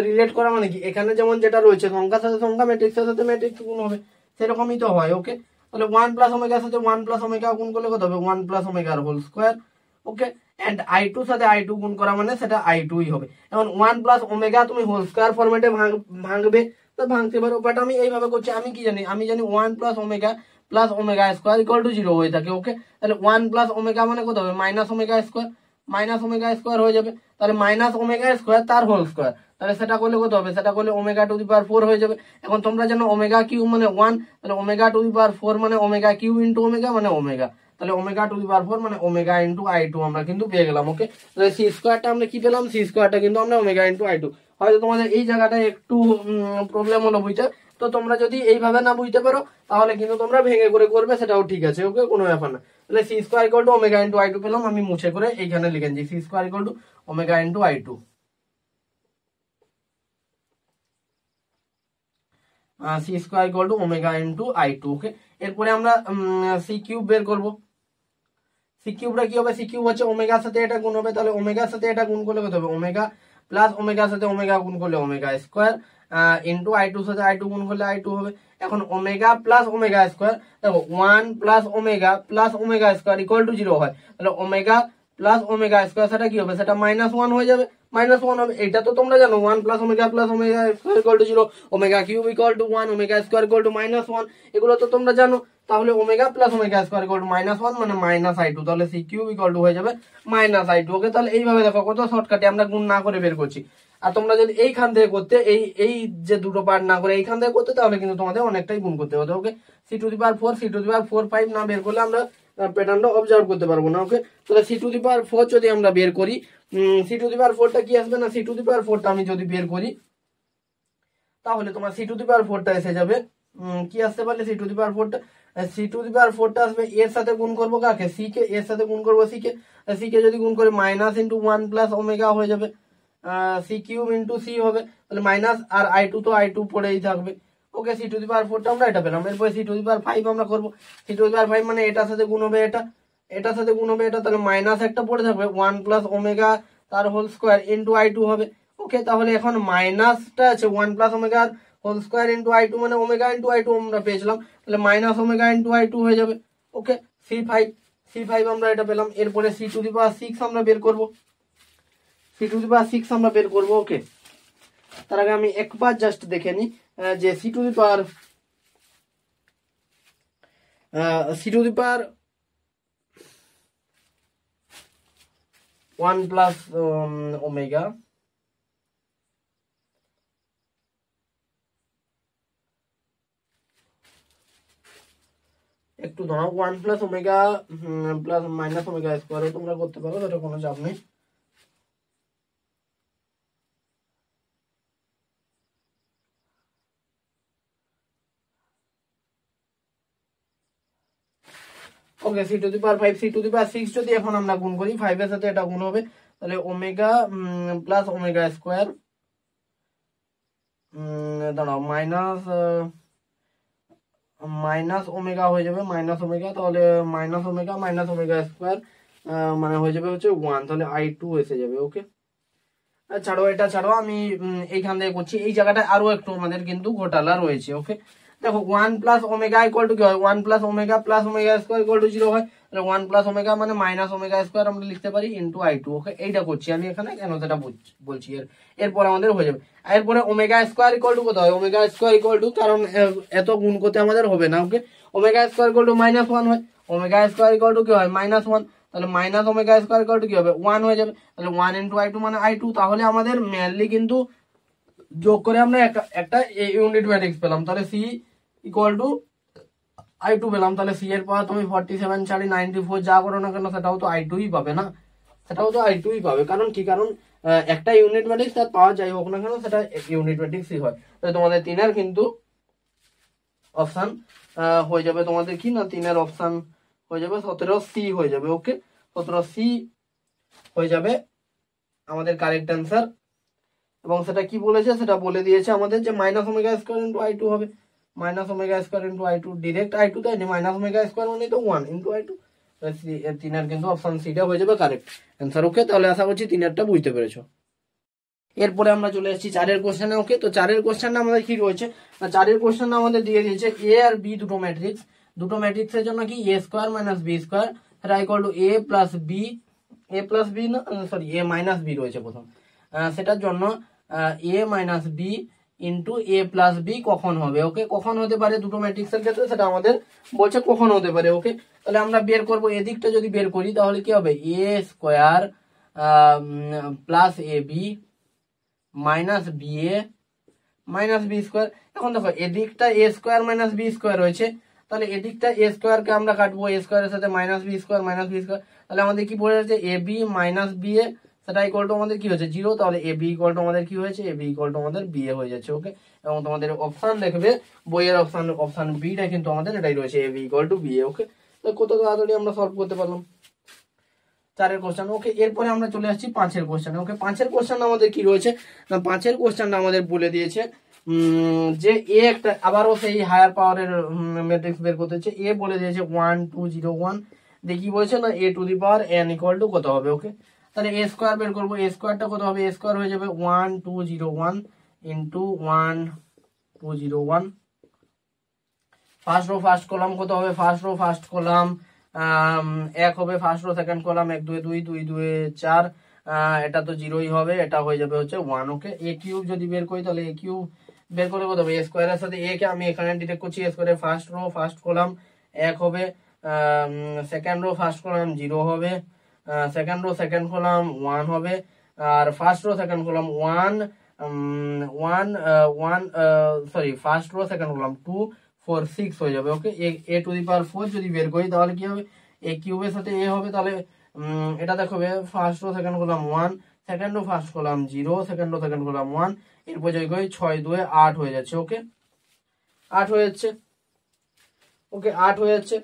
রিলেট করা মানে কি এখানে যেমন যেটা রয়েছে সংখ্যার সাথে সংখ্যা, ম্যাট্রিক্সের সাথে ম্যাট্রিক্স গুণ হবে, সেরকমই তো হয়। ওকে, তাহলে 1 প্লাস ওমেগার সাথে 1 প্লাস ওমেগা গুণ করলে কত হবে 1 প্লাস ওমেগার whole square. Okay, and I two সাথে আই টু গুণ করা মানে সেটা আই টুই হবে। এখন 1 প্লাস ওমেগা তুমি হোল স্কোয়ার ফরম্যাটে ভাঙবে, তো ভাঙতে পারো, বাট আমি এইভাবে করছি। আমি কি জানি, আমি জানি 1 plus omega square equal to 0 হয়ে থাকে। ওকে, তাহলে 1 প্লাস ওমেগা মানে কত হবে মাইনাস ওমেগা স্কোয়ার হয়ে যাবে, তাহলে মাইনাস ওমেগা স্কোয়ার তার হোল স্কোয়ার, তাহলে সেটা করলে কত হবে, সেটা করলে ওমেগা টু দি পাওয়ার 4 হয়ে যাবে। এখন তোমরা জানো ওমেগা কিউ মানে 1, তাহলে ওমেগা টু দি পাওয়ার 4 মানে ওমেগা কিউ ইন্টু ওমেগা মানে ওমেগা, তাহলে ওমেগা টু দি পাওয়ার 4 মানে ওমেগা ইন্টু আই টু আমরা কিন্তু পেয়ে গেলাম। ওকে, তাহলে সি স্কোয়ারটা আমরা কি পেলাম, সি স্কোয়ারটা কিন্তু আমরা ওমেগা ইন্টু আই টু। হয়তো তোমাদের এই জায়গাটায় একটু প্রবলেম হলো বুঝতে, তো তোমরা যদি এইভাবে না বুঝতে পারো তাহলে কিন্তু তোমরা ভেঙে করে করবে, সেটাও ঠিক আছে। ওকে, কোনো ব্যাপার না। তাহলে C square equal to omega into I two পেলাম, আমি মুছে করে এইখানে লিখে দিই C square equal to omega into I two. C square equal to omega into I two. Okay, এরপরে আমরা সি কিউব বের করবো। সি কিউবটা কি হবে, সি কিউব হচ্ছে ওমেগার সাথে এটা গুণ হবে, তাহলে ওমেগার সাথে এটা গুণ করলে কত হবে ওমেগা প্লাস ওমেগার সাথে ওমেগা গুণ করলে ওমেগা স্কোয়ার ইন্টু আই টুর সাথে আই টু গুণ করলে আই টু হবে। এখন ওমেগা প্লাস ওমেগা স্কোয়ার, দেখো 1 plus omega square equal to 0 হয়, তাহলে ওমেগা প্লাস ওমেগা স্কোয়ার সেটা কি হবে, সেটা -1 হয়ে যাবে, -1 হবে। এটা তো তোমরা জানো 1 plus omega square equal to 0, omega cube equal to 1, omega square equal two -1, এগুলো তো তোমরা জানো। তাহলে omega plus omega square equal two -1 মানে মাইনাস আই টু, তাহলে সি কিউব ইকুয়াল টু হয়ে যাবে মাইনাস আই টু। ওকে, তাহলে এইভাবে দেখো কত শর্টকাটে আমরা গুণ না করে বের করছি। আর তোমরা যদি এইখান থেকে করতে, এই যে দুটো পার্ট না করে এইখান থেকে করতে, তাহলে কিন্তু তোমাদের অনেকটাই গুণ করতে হতো। Okay, C to the power 4, C to the power 4 5 না বের করলে আমরা প্যাটার্নটা অবজার্ভ করতে পারবো না। ওকে, তাহলে সি টু দি পাওয়ার 4 যদি আমরা বের করি, সি টু দি পাওয়ার 4টা কি আসবে না, সি টু দি পাওয়ার 4টা আমি যদি বের করি তাহলে তোমার সি টু দি পাওয়ার 4টা এসে যাবে, কি আসতে পারলে সি টু দি পাওয়ার 4টা, সি টু দি পাওয়ার 4টা আসবে এর সাথে গুণ করবো কাকে, সি কে, এর সাথে গুণ করবো সি কে, সি কে যদি গুণ করে মাইনাস ইন্টু 1 প্লাস ওমেগা হয়ে যাবে, সি কিউব ইন্টু সি হবে, তাহলে মাইনাস আর আই টু তো আই টু পড়েই থাকবে। ওকে, সি টু দি পাওয়ার 4টা আমরা এটা পেলাম। এরপরে সি টু দি পাওয়ার 5 আমরা করবো, সি টু দি পাওয়ার 5 মানে এটার সাথে গুণ হবে এটা, এটার সাথে গুণ হবে এটা, তাহলে মাইনাস একটা পড়ে থাকবে 1 প্লাস ওমেগা তার whole square into I two হবে। ওকে, তাহলে এখন মাইনাসটা আছে 1 plus omega whole square into I two মানে ওমেগা ইন্টু আই টু আমরা পেয়েছিলাম, তাহলে minus omega into I two হয়ে যাবে। ওকে, সি5 আমরা এটা পেলাম। এরপরে সি টু দি পাওয়ার 6 আমরা বের করবো, সি টু দি পাওয়ার 6 আমরা বের করবো। ওকে, তার আগে আমি একবার জাস্ট দেখে নিই যে C to the power 1 plus omega একটু ধরো 1 plus omega plus minus omega স্কোয়ারও তোমরা করতে পারো, সেটা কোনো চাপ নেই। Okay, C to the power 5, C to the power 6 যদি এখন আমরা গুণ করি 5 এর সাথে এটা গুণ হবে, তাহলে ওমেগা প্লাস ওমেগা স্কোয়ার, দাঁড়াও মাইনাস ওমেগা হয়ে যাবে, মাইনাস ওমেগা, তাহলে মাইনাস ওমেগা স্কোয়ার মানে হয়ে যাবে হচ্ছে 1, তাহলে আই টু এসে যাবে। ওকে, ছাড়ো এটা ছাড়ো, আমি এইখান থেকে করছি। এই জায়গাটা আরো একটু আমাদের কিন্তু ঘোটালা রয়েছে। ওকে, দেখো 1 প্লাস ওমেগা ইকুয়াল টু কি হয়, 1 plus omega square equal to 0 হয়, তাহলে 1 প্লাস ওমেগা মানে মাইনাস ওমেগা স্কোয়ার আমরা লিখতে পারি ইন্টু আই টু। ওকে, এইটা করছি আমি এখানে, কেন সেটা বলছি। এরপরে আমাদের হয়ে যাবে, এরপরে ওমেগা স্কোয়ার ইকুয়াল টু কত হয়, ওমেগা স্কোয়ার ইকুয়াল টু, কারণ এত গুণ করতে আমাদের হবে না। ওকে, ওমেগা স্কোয়ার ইকুয়াল টু -1 হয়, ওমেগা স্কোয়ার ইকুয়াল টু কি হয় -1, তাহলে minus omega square equal two কি হবে 1 হয়ে যাবে, তাহলে 1 ইন্টু i2 মানে i2। তাহলে আমাদের মেনলি কিন্তু যোগ করে আমরা একটা ইউনিট ম্যাট্রিক্স পেলাম, তাহলে সি ইকুয়াল টু i2 পেলাম। তাহলে সি এর পাওয়ার তুমি 47 4 94 যা করো না কেন সেটাও তো i2ই পাবে না, সেটাও তো i2ই পাবে। কারণ কি, কারণ একটা ইউনিট ম্যাট্রিক্স তার পাওয়ার যাই হোক না কেন সেটা ইউনিট ম্যাট্রিক্সই হয়। তাহলে তোমাদের 3-এর কিন্তু অপশন হয়ে যাবে তোমাদের কি না, 3-এর অপশন হয়ে যাবে 17C হয়ে যাবে। ওকে, 17C হয়ে যাবে আমাদের কারেক্ট অ্যান্সার। এবং সেটা কি বলেছে, সেটা বলে দিয়েছে আমাদের যে minus omega square into i2 হবে, minus omega square into i2, direct i2 তাই না, মাইনাস ওমেগা স্কোয়ার মানে তো 1 ইন্টু i2। 3-এর কিন্তু অপশন সিটা হয়ে যাবে কারেক্ট অ্যান্সার। ওকে, তাহলে আশা করছি 3-এরটা বুঝতে পেরেছো। এরপরে আমরা চলে এসেছি 4-এর কোশ্চেনে। ওকে, তো 4-এর কোশ্চেনটা আমাদের কি রয়েছে না, 4-এর কোশ্চেনটা আমাদের দিয়ে দিয়েছে এ আর বি দুটো ম্যাট্রিক্সের জন্য কি A square minus B square সেটা equal to A plus B না, সরি এ মাইনাস বি রয়েছে প্রথম, সেটার জন্য A minus B into A plus B কখন হবে। ওকে, কখন হতে পারে দুটো ম্যাট্রিক্সের ক্ষেত্রে সেটা আমাদের বলছে কখন হতে পারে। ওকে, তাহলে আমরা বের করবো, এদিকটা যদি বের করি তাহলে কি হবে, এ square plus A B minus B A minus B square. এখন দেখো এদিকটা এ স্কোয়ার মাইনাস বি স্কোয়ার রয়েছে, তাহলে এদিকটা এ স্কোয়ারকে আমরা কাটবো, এ স্কোয়ারের সাথে মাইনাস বি স্কোয়ার, তাহলে আমাদের কি পড়ে যাচ্ছে A B minus B A, সেটা ইকুয়াল টু আমাদের কি হচ্ছে 0, তাহলে এ বি ইকুয়াল টু আমাদের কি হয়েছে, এ বি ইকুয়াল টু আমাদের বি এ হয়ে যাচ্ছে। ওকে, এবং তোমাদের অপশন দেখবে বইয়ের অপশন বিটা কিন্তু আমাদের এটাই রয়েছে, এ B equal to B A. ওকে, তো কত তাড়াতাড়ি আমরা সলভ করতে পারলাম 4-এর কোশ্চেন। ওকে, এরপরে আমরা চলে আসছি 5-এর কোশ্চেন। ওকে, 5-এর কোশ্চেন আমাদের কি রয়েছে না, 5-এর কোশ্চেনটা আমাদের বলে দিয়েছে যে এ একটা আবারও সেই হায়ার পাওয়ারের ম্যাট্রিক্স বের করতে হচ্ছে। এ বলে দিয়েছে 1 2 0 1, দেখি বলছে না A to the power n equal to কত হবে। ওকে, তাহলে এ স্কোয়ার বের করবো, এ স্কোয়ারটা কত হবে, এ স্কোয়ার হয়ে যাবে 1 2 0 1 into 1 2 0 1। First row first column কত হবে, ফার্স্ট রো ফার্স্ট কলাম 1 হবে, ফার্স্ট রো সেকেন্ড কলাম 1 2 2 2 2 4, এটা তো 0ই হবে, এটা হয়ে যাবে হচ্ছে 1। ওকে, এ কিউব যদি বের করি তাহলে এ কিউব বের করে কত হবে, এ স্কোয়ারের সাথে এ কে আমি এখানে ডিরেক্ট করছি, এ স্কোয়ারে ফার্স্ট রো ফার্স্ট কলাম 1 হবে, সেকেন্ড রো ফার্স্ট কলাম 0 হবে, সেকেন্ড রো সেকেন্ড কলাম 1 হবে, আর first row second column 1 1 sorry first row second column 2 4 6 হয়ে যাবে। ওকে, এ টু দি পাওয়ার 4 যদি বের করি তাহলে কি হবে, এ কিউবের সাথে এ হবে, তাহলে এটা দেখো first row second column 1, second rho first column 0, second rho second column 1, এরপর যদি করি 6 2 8 হয়ে যাচ্ছে। ওকে, 8 হয়ে যাচ্ছে। ওকে, 8 হয়ে যাচ্ছে,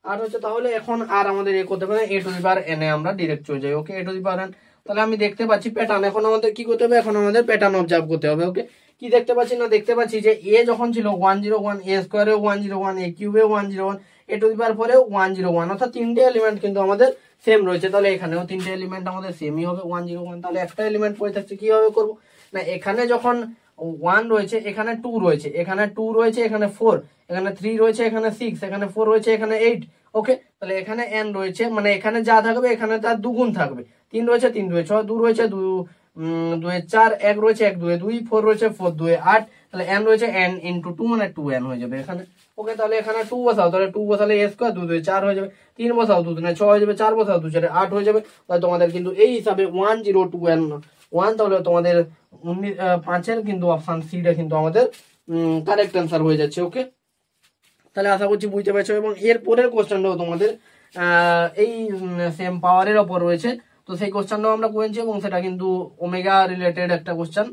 8 হচ্ছে। তাহলে এখন আর আমাদের এ করতে পারে, এ টু দি পাওয়ার n এ আমরা ডিরেক্ট চলে যাই। ওকে, A to the power n, তাহলে আমি দেখতে পাচ্ছি প্যাটার্ন, এখন আমাদের কি করতে হবে, এখন আমাদের প্যাটার্ন অবজার্ভ করতে হবে। ওকে, কি দেখতে পাচ্ছি না, দেখতে পাচ্ছি যে এ যখন ছিল 1 0 1, এ স্কোয়ারে 1 0 1, এ কিউবে 1 0 1, এ টু দি পাওয়ার পরে 1 0 1, অর্থাৎ তিনটে এলিমেন্ট কিন্তু আমাদের সেম রয়েছে, তাহলে এখানেও তিনটে এলিমেন্ট আমাদের সেমই হবে 1 0 1। তাহলে একটা এলিমেন্ট পড়ে থাকছে, কিভাবে করবো না, এখানে যখন 1 রয়েছে, এখানে 2 রয়েছে, এখানে 2 রয়েছে, এখানে 4, এখানে 3 রয়েছে, এখানে 6, এখানে 4 রয়েছে, এখানে 8। ওকে, তাহলে এখানে n রয়েছে, মানে এখানে যা থাকবে এখানে তার দুগুণ থাকবে, 3 রয়েছে 3 2 6, 2 রয়েছে 2 2 4, 1 রয়েছে 1 2 2, 4 রয়েছে 4 2 8, তাহলে n রয়েছে n ইন্টু 2 মানে 2n হয়ে যাবে এখানে। ওকে, তাহলে এখানে 2 বসাও, তাহলে 2 বসালে a স্কোয়ার 2 2 4 হয়ে যাবে, 3 বসাও 2 3 6 হয়ে যাবে, 4 বসাও 2 4 8 হয়ে যাবে। তাহলে তোমাদের কিন্তু এই হিসাবে 1 0 2 n 1, তাহলে তোমাদের 5-এর কিন্তু অপশন সিটা কিন্তু আমাদের কারেক্ট অ্যান্সার হয়ে যাচ্ছে। ওকে, তাহলে আশা করছি বুঝতে পেরেছো। এবং এর পরের কোশ্চেনটাও তোমাদের এই সেম পাওয়ারের ওপর রয়েছে, তো সেই কোশ্চেনটাও আমরা করেছি এবং সেটা কিন্তু ওমেগা রিলেটেড একটা কোশ্চেন।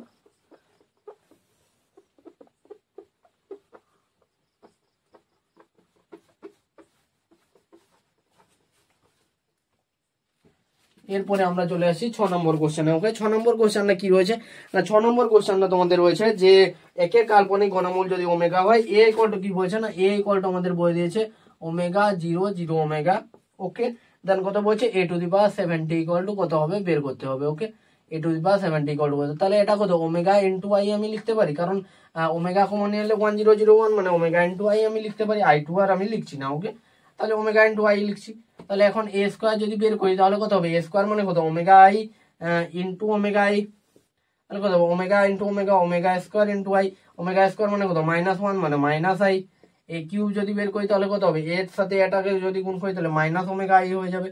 এরপরে আমরা চলে আসি 6 নম্বর কোশ্চেনে। ওকে, 6 নম্বর কোশ্চেনটা কি রয়েছে না, 6 নম্বর কোশ্চেনটা তোমাদের রয়েছে যে একের কাল্পনিক ঘনমূল যদি ওমেগা হয়, এ ইকুয়াল টু কি বলছে না, এ ইকুয়াল টু আমাদের বলে দিয়েছে ওমেগা 0 0 ওমেগা। ওকে, দেন কত বলছে, A to the power 70 equal to কত হবে বের করতে হবে। Okay, A to the power 70 equal to কত, তাহলে এটা কত ওমেগা ইন্টু আই আমি লিখতে পারি, কারণ ওমেগা কমন নিলে 1 0 0 1 মানে ওমেগা ইন্টু আই আমি লিখতে পারি, আই টু আর আমি লিখছি না। ওকে, তাহলে ওমেগা ইন্টু আই লিখছি। তাহলে এখন এ স্কোয়ার যদি বের করি তাহলে কত হবে, এ স্কোয়ার মানে কত omega I into omega I, তাহলে কত হবে omega into omega, omega square into I, omega square মানে কত -1 মানে মাইনাস আই এ কিউব যদি বের করি তাহলে কত হবে, এর সাথে এটাকে যদি গুণ করি তাহলে মাইনাস ওমেগা আই হয়ে যাবে,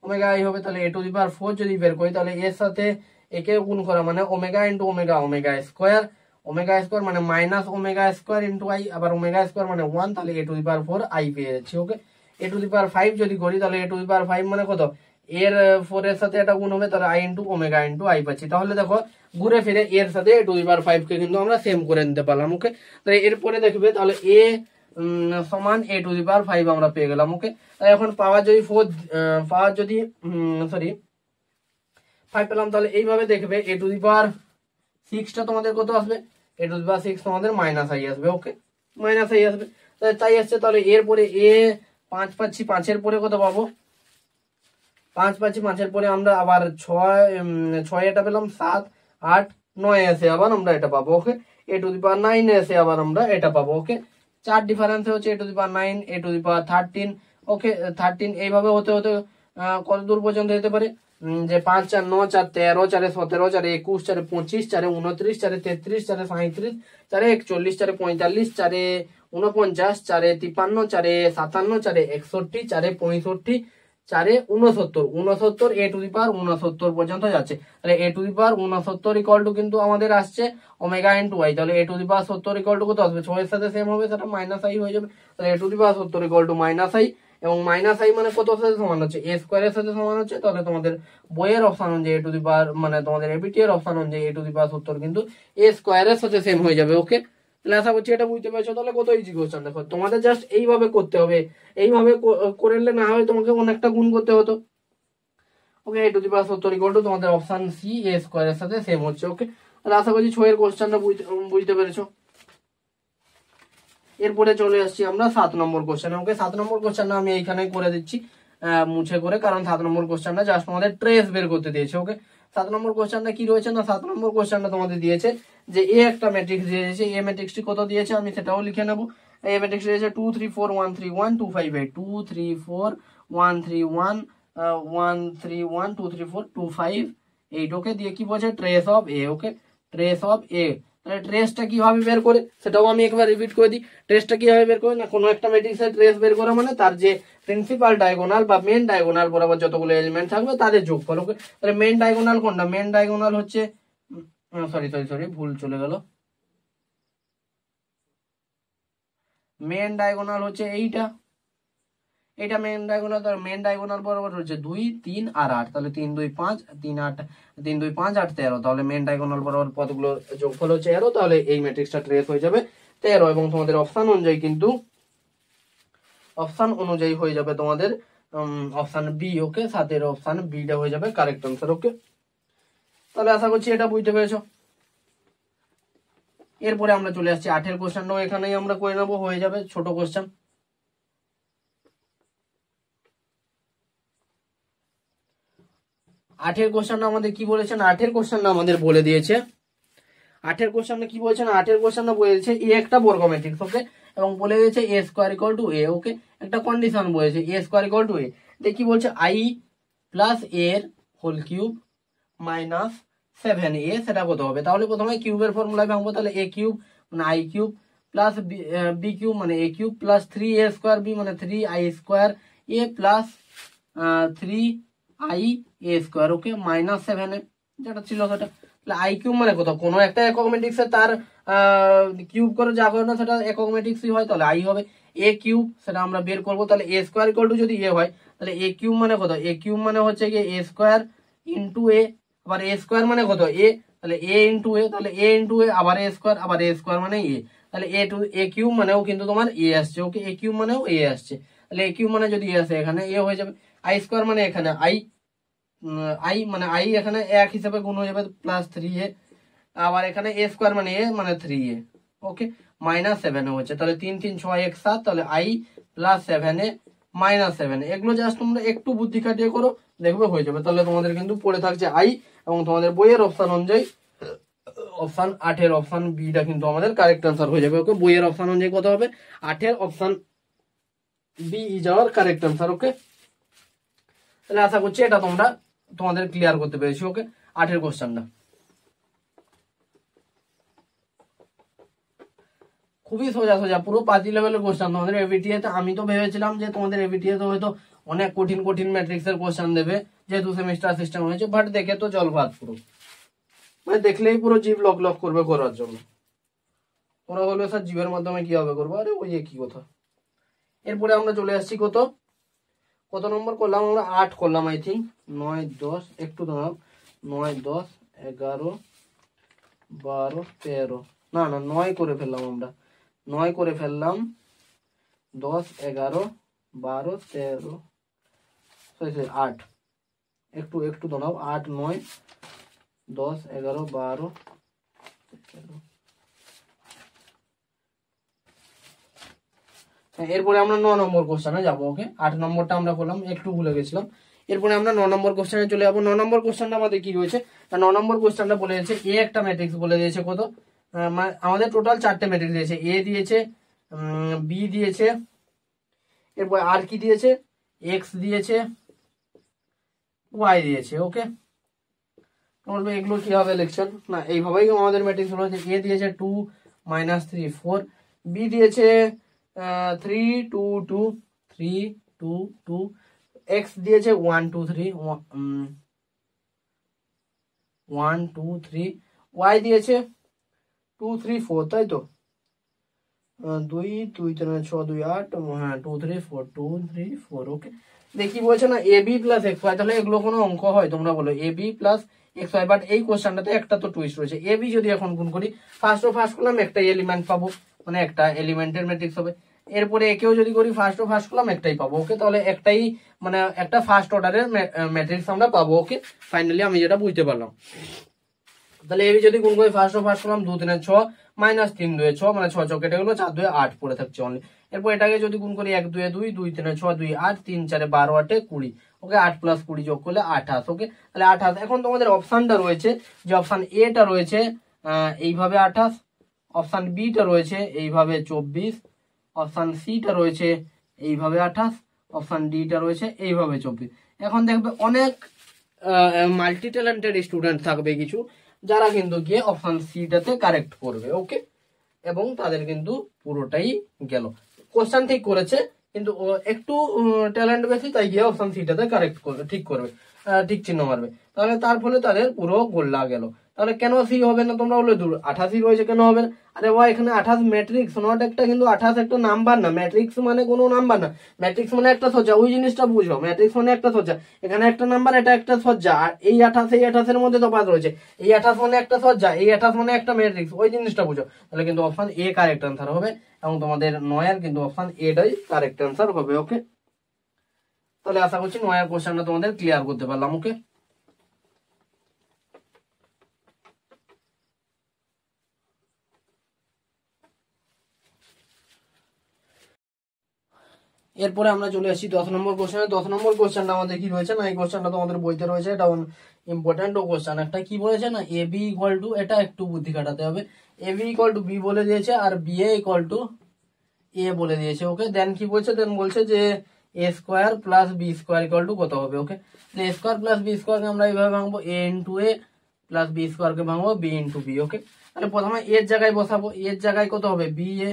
ওমেগা আই হবে। তাহলে এ টু দি পাওয়ার 4 যদি বের করি তাহলে এর সাথে একে গুণ করা মানে omega into omega, omega square, omega square মানে minus omega square into I, আবার ওমেগা স্কোয়ার মানে 1, তাহলে A to the power 4 I পেয়ে যাচ্ছি। ওকে, এ টু দি পাওয়ার 5 যদি করি তাহলে এ টু দি পাওয়ার 5 মানে কত, এর 4 এর সাথে এটা গুণ হবে, তাহলে I into omega into I পাচ্ছি। তাহলে দেখো ঘুরে ফিরে এর সাথে এ টু দি পাওয়ার 5 কে কিন্তু আমরা সেম করে নিতে পারলাম। ওকে, তাহলে এরপরে দেখবে তাহলে এ সমান এ টু দি পাওয়ার 5 আমরা পেয়ে গেলাম। ওকে, এখন পাওয়ার যদি 4 পাওয়ার যদি সরি 5 পেলাম, তাহলে এইভাবে দেখবে এ টু দি পাওয়ার 6টা তোমাদের কত আসবে, এ টু দি পাওয়ার 6 তোমাদের মাইনাস আই আসবে। ওকে, মাইনাস আই আসবে, তাই আসছে। তাহলে এরপরে এ 5 পাচ্ছি, 5 এর পরে কত পাবো, 5 পাচ্ছি, 5 এর পরে আমরা আবার 6 এটা পেলাম, 7 8 9 এসে আবার আমরা এটা পাবো। ওকে, এ টু দি পাওয়ার 9 এসে আবার আমরা এটা পাবো। ওকে, 4 ডিফারেন্স হচ্ছে এ to the power 9, A to the পাওয়ার 13। ওকে, 13 এইভাবে হতে হতে কত দূর পর্যন্ত যেতে পারে, যে 5 4 9 4 13 4 17 4 21 4 25 4 29 4 33 4 37 4 41 4 45 4 49 4 53 4 57 4 61 4 65 4 69 এ টু দি পাওয়ার 69 পর্যন্ত যাচ্ছে। তাহলে A to the power 69 equal to কিন্তু আমাদের আসছে ওমেগা ইনটু আই। তাহলে A to the power 70 equal to কত আসবে, 6 এর সাথে সেম হবে, সেটা মাইনাস আই হয়ে যাবে। তাহলে A to the power 70 equal to minus I, এবং মাইনাস আই মানে কত সাথে সমান হচ্ছে, এ স্কোয়ারের সাথে সমান হচ্ছে। তাহলে তোমাদের বইয়ের অপশন অনুযায়ী এ টু দি পাওয়ার মানে তোমাদের এবিটি এর অপশন অনুযায়ী এ টু দি পাওয়ার 70 কিন্তু এ স্কোয়ারের সাথে সেম হয়ে যাবে। ওকে, তাহলে আশা করছি এটা বুঝতে পেরেছো। তাহলে কত ইজি কোশ্চেন, দেখো তোমাদের জাস্ট এইভাবে করতে হবে, এইভাবে করলে না হয় তোমাকে অনেকটা গুণ করতে হতো। Okay, A to the power 70 equal to তোমাদের অপশন সি এ স্কোয়ারের সাথে সেম হচ্ছে। ওকে, তাহলে আশা করছি 6 এর কোশ্চেনটা বুঝতে পেরেছো। এরপরে চলে আসছি আমরা 7 নম্বর কোশ্চেন। ওকে, 7 নম্বর কোশ্চেনটা আমি এইখানে করে দিচ্ছি মুছে করে, কারণ 7 নম্বর কোশ্চেনটা জাস্ট তোমাদের ট্রেস বের করতে দিয়েছে। ওকে, 7 নম্বর কোশ্চেনটা কি রয়েছে না, 7 নম্বর কোশ্চেনটা তোমাদের দিয়েছে যে এ একটা ম্যাট্রিক্স দিয়েছে, এ ম্যাট্রিক্সটি কত দিয়েছে আমি সেটাও লিখে নেবো। এ ম্যাট্রিক্স দিয়েছে 2 3 4 1 3 1 2 5 8, 2 3 4 1 3 1 1 3 1 2 3 4 2 5 8। ওকে, দিয়ে কি বলছে, trace of A. Okay, trace of A. তাহলে ট্রেসটা কিভাবে বের করে সেটাও আমি একবার রিপিট করে দিই। ট্রেসটা কিভাবে বের করে না, কোনো একটা ম্যাট্রিক্সের ট্রেস বের করা মানে তার যে প্রিন্সিপাল ডায়াগোনাল বা মেন ডায়াগোনাল বরাবর যতগুলো এলিমেন্ট থাকবে তাদের যোগফল। ওকে, তাহলে মেন ডায়াগোনাল কোনটা, মেন ডায়াগোনাল হচ্ছে সরি ভুল চলে গেল, মেন ডায়াগোনাল হচ্ছে এইটা, এটা মেন ডায়াগোনাল। তার মেন ডায়াগোনাল বরাবর হচ্ছে 2 3 আর 8, তাহলে 3 2 5 3 8 3 2 5 8 13। তাহলে মেন ডায়াগোনাল বরাবর পদগুলো যোগফল হচ্ছে 13। তাহলে এই ম্যাট্রিক্সটা ট্রেস হয়ে যাবে 13, এবং তোমাদের অপশন অনুযায়ী কিন্তু অপশন অনুযায়ী হয়ে যাবে তোমাদের অপশন বি। ওকে, 7 অপশন বিটা হয়ে যাবে কারেক্ট আনসার। ওকে, তাহলে আশা করছি এটা বুঝতে পেরেছো। এরপরে আমরা চলে আসছি 8 কোশ্চেনটাও এখানেই আমরা করে নেবো, হয়ে যাবে ছোট কোশ্চেন। 8 কোশ্চেনটা আমাদের কি বলেছেন, 8 কোশ্চেনটা আমাদের বলে দিয়েছে, 8 কোশ্চেনটা কি বলেছেন, 8 কোশ্চেনটা বলে দিয়েছে এ একটা বর্গ ম্যাট্রিক্স। ওকে, এবং বলে দিয়েছে এ স্কোয়ার ইকুয়াল টু এ। ওকে, একটা কন্ডিশন বলেছে এ স্কোয়ার ইকুয়াল টু এ, কি বলছে, আই প্লাস এর হোল কিউব মাইনাস 7a, সেটা কত হবে। তাহলে প্রথমে কিউবের ফর্মুলায় ভাঙবো, তাহলে এ কিউব মানে I cube plus B cube মানে A cube plus 3a square B মানে 3i square A plus 3i A square. Okay, minus 7a যেটা ছিল সেটা। তাহলে আই কিউব মানে কত, কোনো একটা একক ম্যাট্রিক্সে তার কিউব করে যা করে না সেটা একক ম্যাট্রিক্সই হয়, তাহলে আই হবে। এ কিউব সেটা আমরা বের করবো, তাহলে এ স্কোয়ার ইকুয়াল টু যদি এ হয় তাহলে এ কিউব মানে কত, এ কিউব মানে হচ্ছে গিয়ে এ স্কোয়ার ইন্টু এ, আবার এ স্কোয়ার মানে কত এ, তাহলে এ ইন্টু এ, তাহলে এ ইন্টু এ আবার এ স্কোয়ার, আবার এ স্কোয়ার মানে এ, তাহলে এ কিউব মানেও কিন্তু তোমার এ আসছে। ওকে, এ কিউব মানেও এ আসছে, তাহলে এ কিউব মানে যদি এ আসে এখানে এ হয়ে যাবে। আই স্কোয়ার মানে এখানে আই এখানে এক হিসাবে গুণ হয়ে যাবে প্লাস 3a, আবার এখানে এ স্কোয়ার মানে এ মানে 3a। ওকে, মাইনাস 7 হচ্ছে, তাহলে 3 3 6 1 7, তাহলে আই প্লাস 7a মাইনাস 7। এগুলো জাস্ট তোমরা একটু বুদ্ধি খাটিয়ে করো, দেখবে হয়ে যাবে। তাহলে তোমাদের কিন্তু পড়ে থাকছে আই, এবং তোমাদের বইয়ের অপশন অনুযায়ী অপশন 8 অপশন বিটা কিন্তু আমাদের কারেক্ট আনসার হয়ে যাবে। ওকে, বইয়ের অপশন অনুযায়ী কত হবে, 8 option B is our correct answer. Okay, তাহলে আশা করছি এটা তোমাদের ক্লিয়ার করতে পেরেছি। ওকে, 8 কোশ্চেনটা। খুবই সোজা সোজা পুরো 5 লেভেলের কোশ্চেন তোমাদের এবিটিএ তে। আমি তো ভেবেছিলাম যে তোমাদের এবিটিএ তে হয়তো অনেক কঠিন কঠিন ম্যাট্রিক্স এর কোশ্চেন দেবে, যেহেতু সেমিস্টার সিস্টেম হয়েছে, বাট দেখে তো জল ভাত পুরো, মানে দেখলেই পুরো জিভ লক লক করবে করার জন্য। তোমরা বলবে স্যার জিভের মাধ্যমে কিভাবে করবো, আরে ওই কি কথা। এরপরে আমরা চলে আসছি কত নম্বর করলাম আমরা, 8 করলাম আই থিঙ্ক। 9 10 একটু দাঁড়াও, 9 10 11 12 13, না 9 করে ফেললাম আমরা, 9 করে ফেললাম, 10 11 12 13 8, একটু দাঁড়াও, 8 9 10 11 12 13। এরপরে আমরা 9 নম্বর কোশ্চেনে যাবো। ওকে, 8 নম্বরটা আমরা করলাম, একটু ভুলে গেছিলাম। এরপরে আমরা 9 নম্বর কোশ্চেনে চলে যাবো। 9 নম্বর কোশ্চেনটা আমাদের কি রয়েছে, 9 নম্বর কোশ্চেনটা বলে দিয়েছে এ একটা ম্যাট্রিক্স বলে দিয়েছে কত, আমাদের টোটাল 4টে ম্যাট্রিক্স দিয়েছে, এ দিয়েছে, বি দিয়েছে, এরপর আর কি দিয়েছে, এক্স দিয়েছে, ওয়াই দিয়েছে। ওকে, বলবে এগুলো কিভাবে লিখছেন, না এইভাবেই আমাদের ম্যাট্রিক্স হলো, এ দিয়েছে 2 -3 4, বি দিয়েছে 3 2 2 3 2 2, এক্স দিয়েছে 1 2 3 1 2 3, ওয়াই দিয়েছে 2 3 4, তাই তো 2 2 3 6 2 8, হ্যাঁ 2 3 4 2 3 4। ওকে, দেখি বলছে না A B plus X Y, তাহলে এগুলো কোনো অঙ্ক হয় তোমরা বলো, A B plus X Y, but এই কোশ্চেনটাতে একটা তো টুইস্ট রয়েছে। এ বি যদি এখন গুণ করি, ফার্স্ট করলাম একটা এলিমেন্ট পাবো, মানে একটা এলিমেন্টের ম্যাট্রিক্স হবে। এরপরে একেও যদি করি ফার্স্ট করলাম একটাই পাবো। ওকে, তাহলে একটাই মানে একটা ফার্স্ট অর্ডারের ম্যাট্রিক্স আমরা পাবো। ওকে, ফাইনালি আমি যেটা বুঝতে পারলাম, তাহলে এবি যদি গুণ করি ফার্স্ট করলাম 2 3 6 -3 2 6, মানে 6 6 কেটে গেলো, 4 2 8 পড়ে থাকছে অনলি। এরপর এটাকে যদি গুণ করি 1 2 2 2 3 6 2 8 3 4 12 8 20। ওকে, 8 + 20 যোগ করলে 28। ওকে, তাহলে 28। এখন তোমাদের অপশনটা রয়েছে, যে অপশন এ টা রয়েছে এইভাবে 28, অপশন বি টা রয়েছে এইভাবে 24, অপশন সি টা রয়েছে এইভাবে 28, অপশন ডি টা রয়েছে এইভাবে 24। এখন দেখবে অনেক মাল্টি ট্যালেন্টেড স্টুডেন্ট থাকবে কিছু, যারা কিন্তু গিয়ে অপশন সিটাতে কারেক্ট করবে। ওকে, এবং তাদের কিন্তু পুরোটাই গেল, কোশ্চেন ঠিক করেছে কিন্তু একটু ট্যালেন্ট বেশি, তাই গিয়ে অপশন সিটাতে কারেক্ট করবে, ঠিক করবে, ঠিক চিহ্ন মারবে, তাহলে তার ফলে তাদের পুরো গোল্লা গেল। তাহলে কেন সি হবে না, তোমরা বলে 28 রয়েছে কেন হবে না, আরে ভাই এখানে 28 ম্যাট্রিক্স নট একটা, কিন্তু 28 একটা নাম্বার না, ম্যাট্রিক্স মানে কোনো নাম্বার না, ম্যাট্রিক্স মানে একটা সজ্জা, ওই জিনিসটা বুঝো, ম্যাট্রিক্স মানে একটা সজ্জা, এখানে একটা নাম্বার, এটা একটা সজ্জা, আর এই 28 এই 28 এর মধ্যে তফাৎ রয়েছে, এই 28 মানে একটা সজ্জা, এই 28 মানে একটা ম্যাট্রিক্স, ওই জিনিসটা বুঝো। তাহলে কিন্তু অপশন এ কারেক্ট আনসার হবে, এবং তোমাদের 9 এর কিন্তু অপশন এটাই কারেক্ট আনসার হবে। ওকে, তাহলে আশা করছি 9 এর কোশ্চেনটা তোমাদের ক্লিয়ার করতে পারলাম। ওকে, এরপরে আমরা চলে আসছি 10 নম্বর কোশ্চেনে। 10 নম্বর কোশ্চেনটা আমাদের কি রয়েছে, না এই কোশ্চেনটা তোমাদের বইতে রয়েছে, এটা ইম্পর্টেন্ট কোশ্চেন একটা। কি বলেছে না, এ বি ইকুয়াল টু, এটা একটু বুদ্ধি খাটাতে হবে, A B equal to B বলে দিয়েছে, আর B A equal to A বলে দিয়েছে। ওকে, দেন কি বলছে, দেন বলছে যে A square plus B square equal to কত হবে। Okay, A square plus B স্কোয়ারকে আমরা এইভাবে ভাঙবো, A into A plus B স্কোয়ারকে ভাঙবো বি ইন্টু বি। ওকে, তাহলে প্রথমে এর জায়গায় বসাবো, এর জায়গায় কত হবে, B A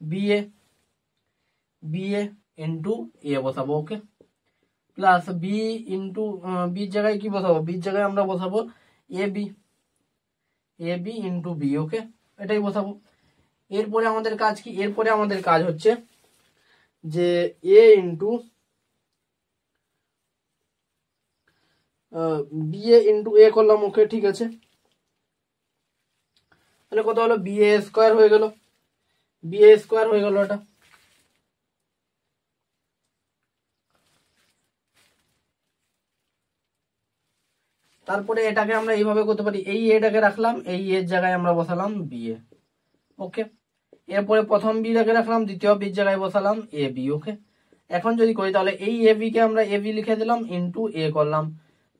B A B A into এ বসাবো। ওকে, প্লাস বি ইন্টু বির জায়গায় কি বসাবো, বির জায়গায় আমরা বসাবো এ বি ইন্টু বি। ওকে, এটাই বসাবো। এরপরে আমাদের কাজ কি, এরপরে আমাদের কাজ হচ্ছে যে এ ইন্টু বি এ ইন্টু এ করলাম। ওকে, ঠিক আছে, তাহলে কত হলো, বি এ স্কোয়ার হয়ে গেল, বি এ স্কোয়ার হয়ে গেল এটা। তারপরে এটাকে আমরা এইভাবে করতে পারি, এই এটাকে রাখলাম, এই এর জায়গায় আমরা বসালাম বি এ। ওকে, এরপরে প্রথম বি রেখে রাখলাম, দ্বিতীয় বির জায়গায় বসালাম এ বি। ওকে, এখন যদি করি তাহলে এই এ বি কে আমরা এ বি লিখে দিলাম, ইন্টু এ করলাম,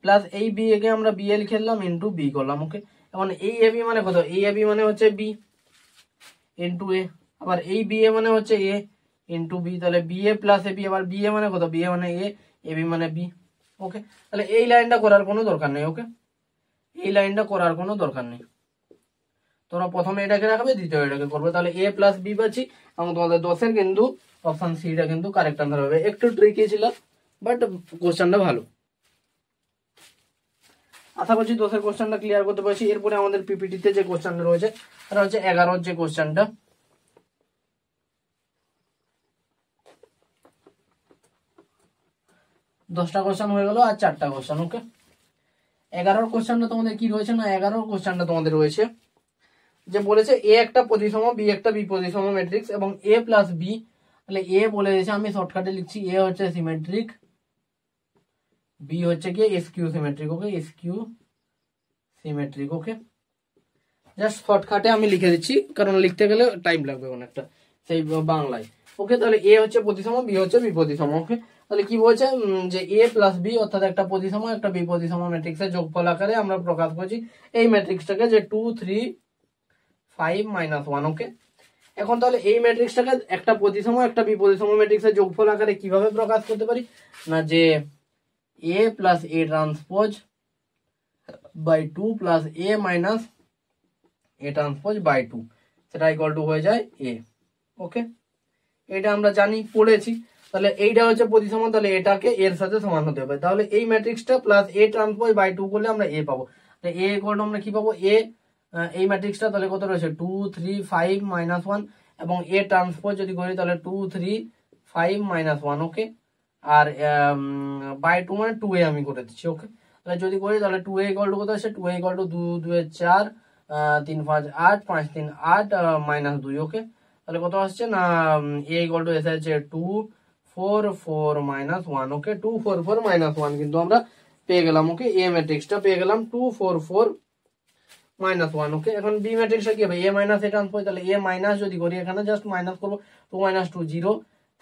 প্লাস এই বি এ কে আমরা বি এ লিখে দিলাম, ইন্টু বি করলাম। ওকে, এখন এই এ বি মানে কত, এই এ বি মানে হচ্ছে বি ইন্টু এ, আবার এই বি এ মানে হচ্ছে এ ইন্টু বি, তাহলে B A plus A B, আবার বি এ মানে কত, বি এ মানে এ বি মানে বি। ওকে, তাহলে এই লাইনটা করার কোনো দরকার নেই। ওকে, এই লাইনটা করার কোনো দরকার নেই। তোমরা প্রথমে এটাকে রাখবে, দ্বিতীয় এটাকে করবে, তাহলে এ প্লাস বি পাচ্ছি এবং তোমাদের 10-এর কিন্তু অপশন সিটা কিন্তু কারেক্ট আনসার হবে। একটু ট্রিকি ছিল বাট কোশ্চেনটা ভালো। আশা করছি 10-এর কোশ্চেনটা ক্লিয়ার করতে পারছি। এরপরে আমাদের পিপিটিতে যে কোশ্চেনটা রয়েছে সেটা হচ্ছে 11-র যে কোশ্চেনটা। 10টা কোশ্চেন হয়ে গেল আর 4টা কোশ্চেন। ওকে, 11-র কোশ্চেনটা তোমাদের কি রয়েছে না, 11-র কোশ্চেনটা তোমাদের রয়েছে যে বলেছে এ একটা প্রতিসম, বি একটা বিপ্রতিসম ম্যাট্রিক্স এবং এ প্লাস বি, তাহলে এ বলে দিয়েছে, আমি শর্টকাটে লিখছি, এ হচ্ছে সিমেট্রিক, বি হচ্ছে কি এসকিউ সিমেট্রিক। ওকে, এসকিউ সিমেট্রিক। ওকে, জাস্ট শর্টকাটে আমি লিখে দিচ্ছি কারণ লিখতে গেলে টাইম লাগবে অনেকটা সেই বাংলায়। ওকে, তাহলে এ হচ্ছে প্রতিসম, বি হচ্ছে বিপ্রতিসম। ওকে, তাহলে কি বলছে যে এ প্লাস বি অর্থাৎ একটা প্রতিসম একটা বিপ্রতিসম ম্যাট্রিক্সের যোগফল আকারে আমরা প্রকাশ করছি এই ম্যাট্রিক্সটাকে, যে 2 3 5 -1। ওকে, এখন তাহলে এই ম্যাট্রিক্সটাকে একটা প্রতিসম একটা বিপ্রতিসম ম্যাট্রিক্সের যোগফল আকারে কিভাবে প্রকাশ করতে পারি না, যে A plus A transpose by 2 plus A minus A transpose by 2 সেটা ইকুয়াল টু হয়ে যায় এ। ওকে, এটা আমরা জানি, পড়েছি। তাহলে এইটা হচ্ছে প্রতিসম, তাহলে এটাকে এর সাথে সমান হতে হবে। তাহলে এই ম্যাট্রিক্সটা প্লাস এ ট্রান্সপোজ বাই 2 করলে আমরা এ পাবো। তাহলে এ ইকুয়াল টু আমরা কি পাবো, এ এই ম্যাট্রিক্সটা তাহলে কত রয়েছে 2 3 5 -1 এবং এ ট্রান্সপোজ যদি করি তাহলে 2 3 5 -1। ওকে, আর বাই 2 মানে 2 এ আমি করে দিচ্ছি। ওকে, তাহলে যদি করি তাহলে 2 এ ইকুয়াল টু কত আসে, 2 এ ইকুয়াল টু 2 2 4 3 5 8 5 3 8 -2। ওকে, তাহলে কত আসছে না, এ ইকুয়াল টু এসে আছে 2 4 4 -1। ওকে, 2 4 4 -1 কিন্তু আমরা পেয়ে গেলাম। ওকে, এ ম্যাট্রিক্সটা পেয়ে গেলাম 2 4 4 -1। ওকে, এখন বি ম্যাট্রিক্সটা কি হবে, এ মাইনাস এ ট্রান্সপোজ, তাহলে এ মাইনাস যদি করি এখানে জাস্ট মাইনাস করবো, 2 - 2 0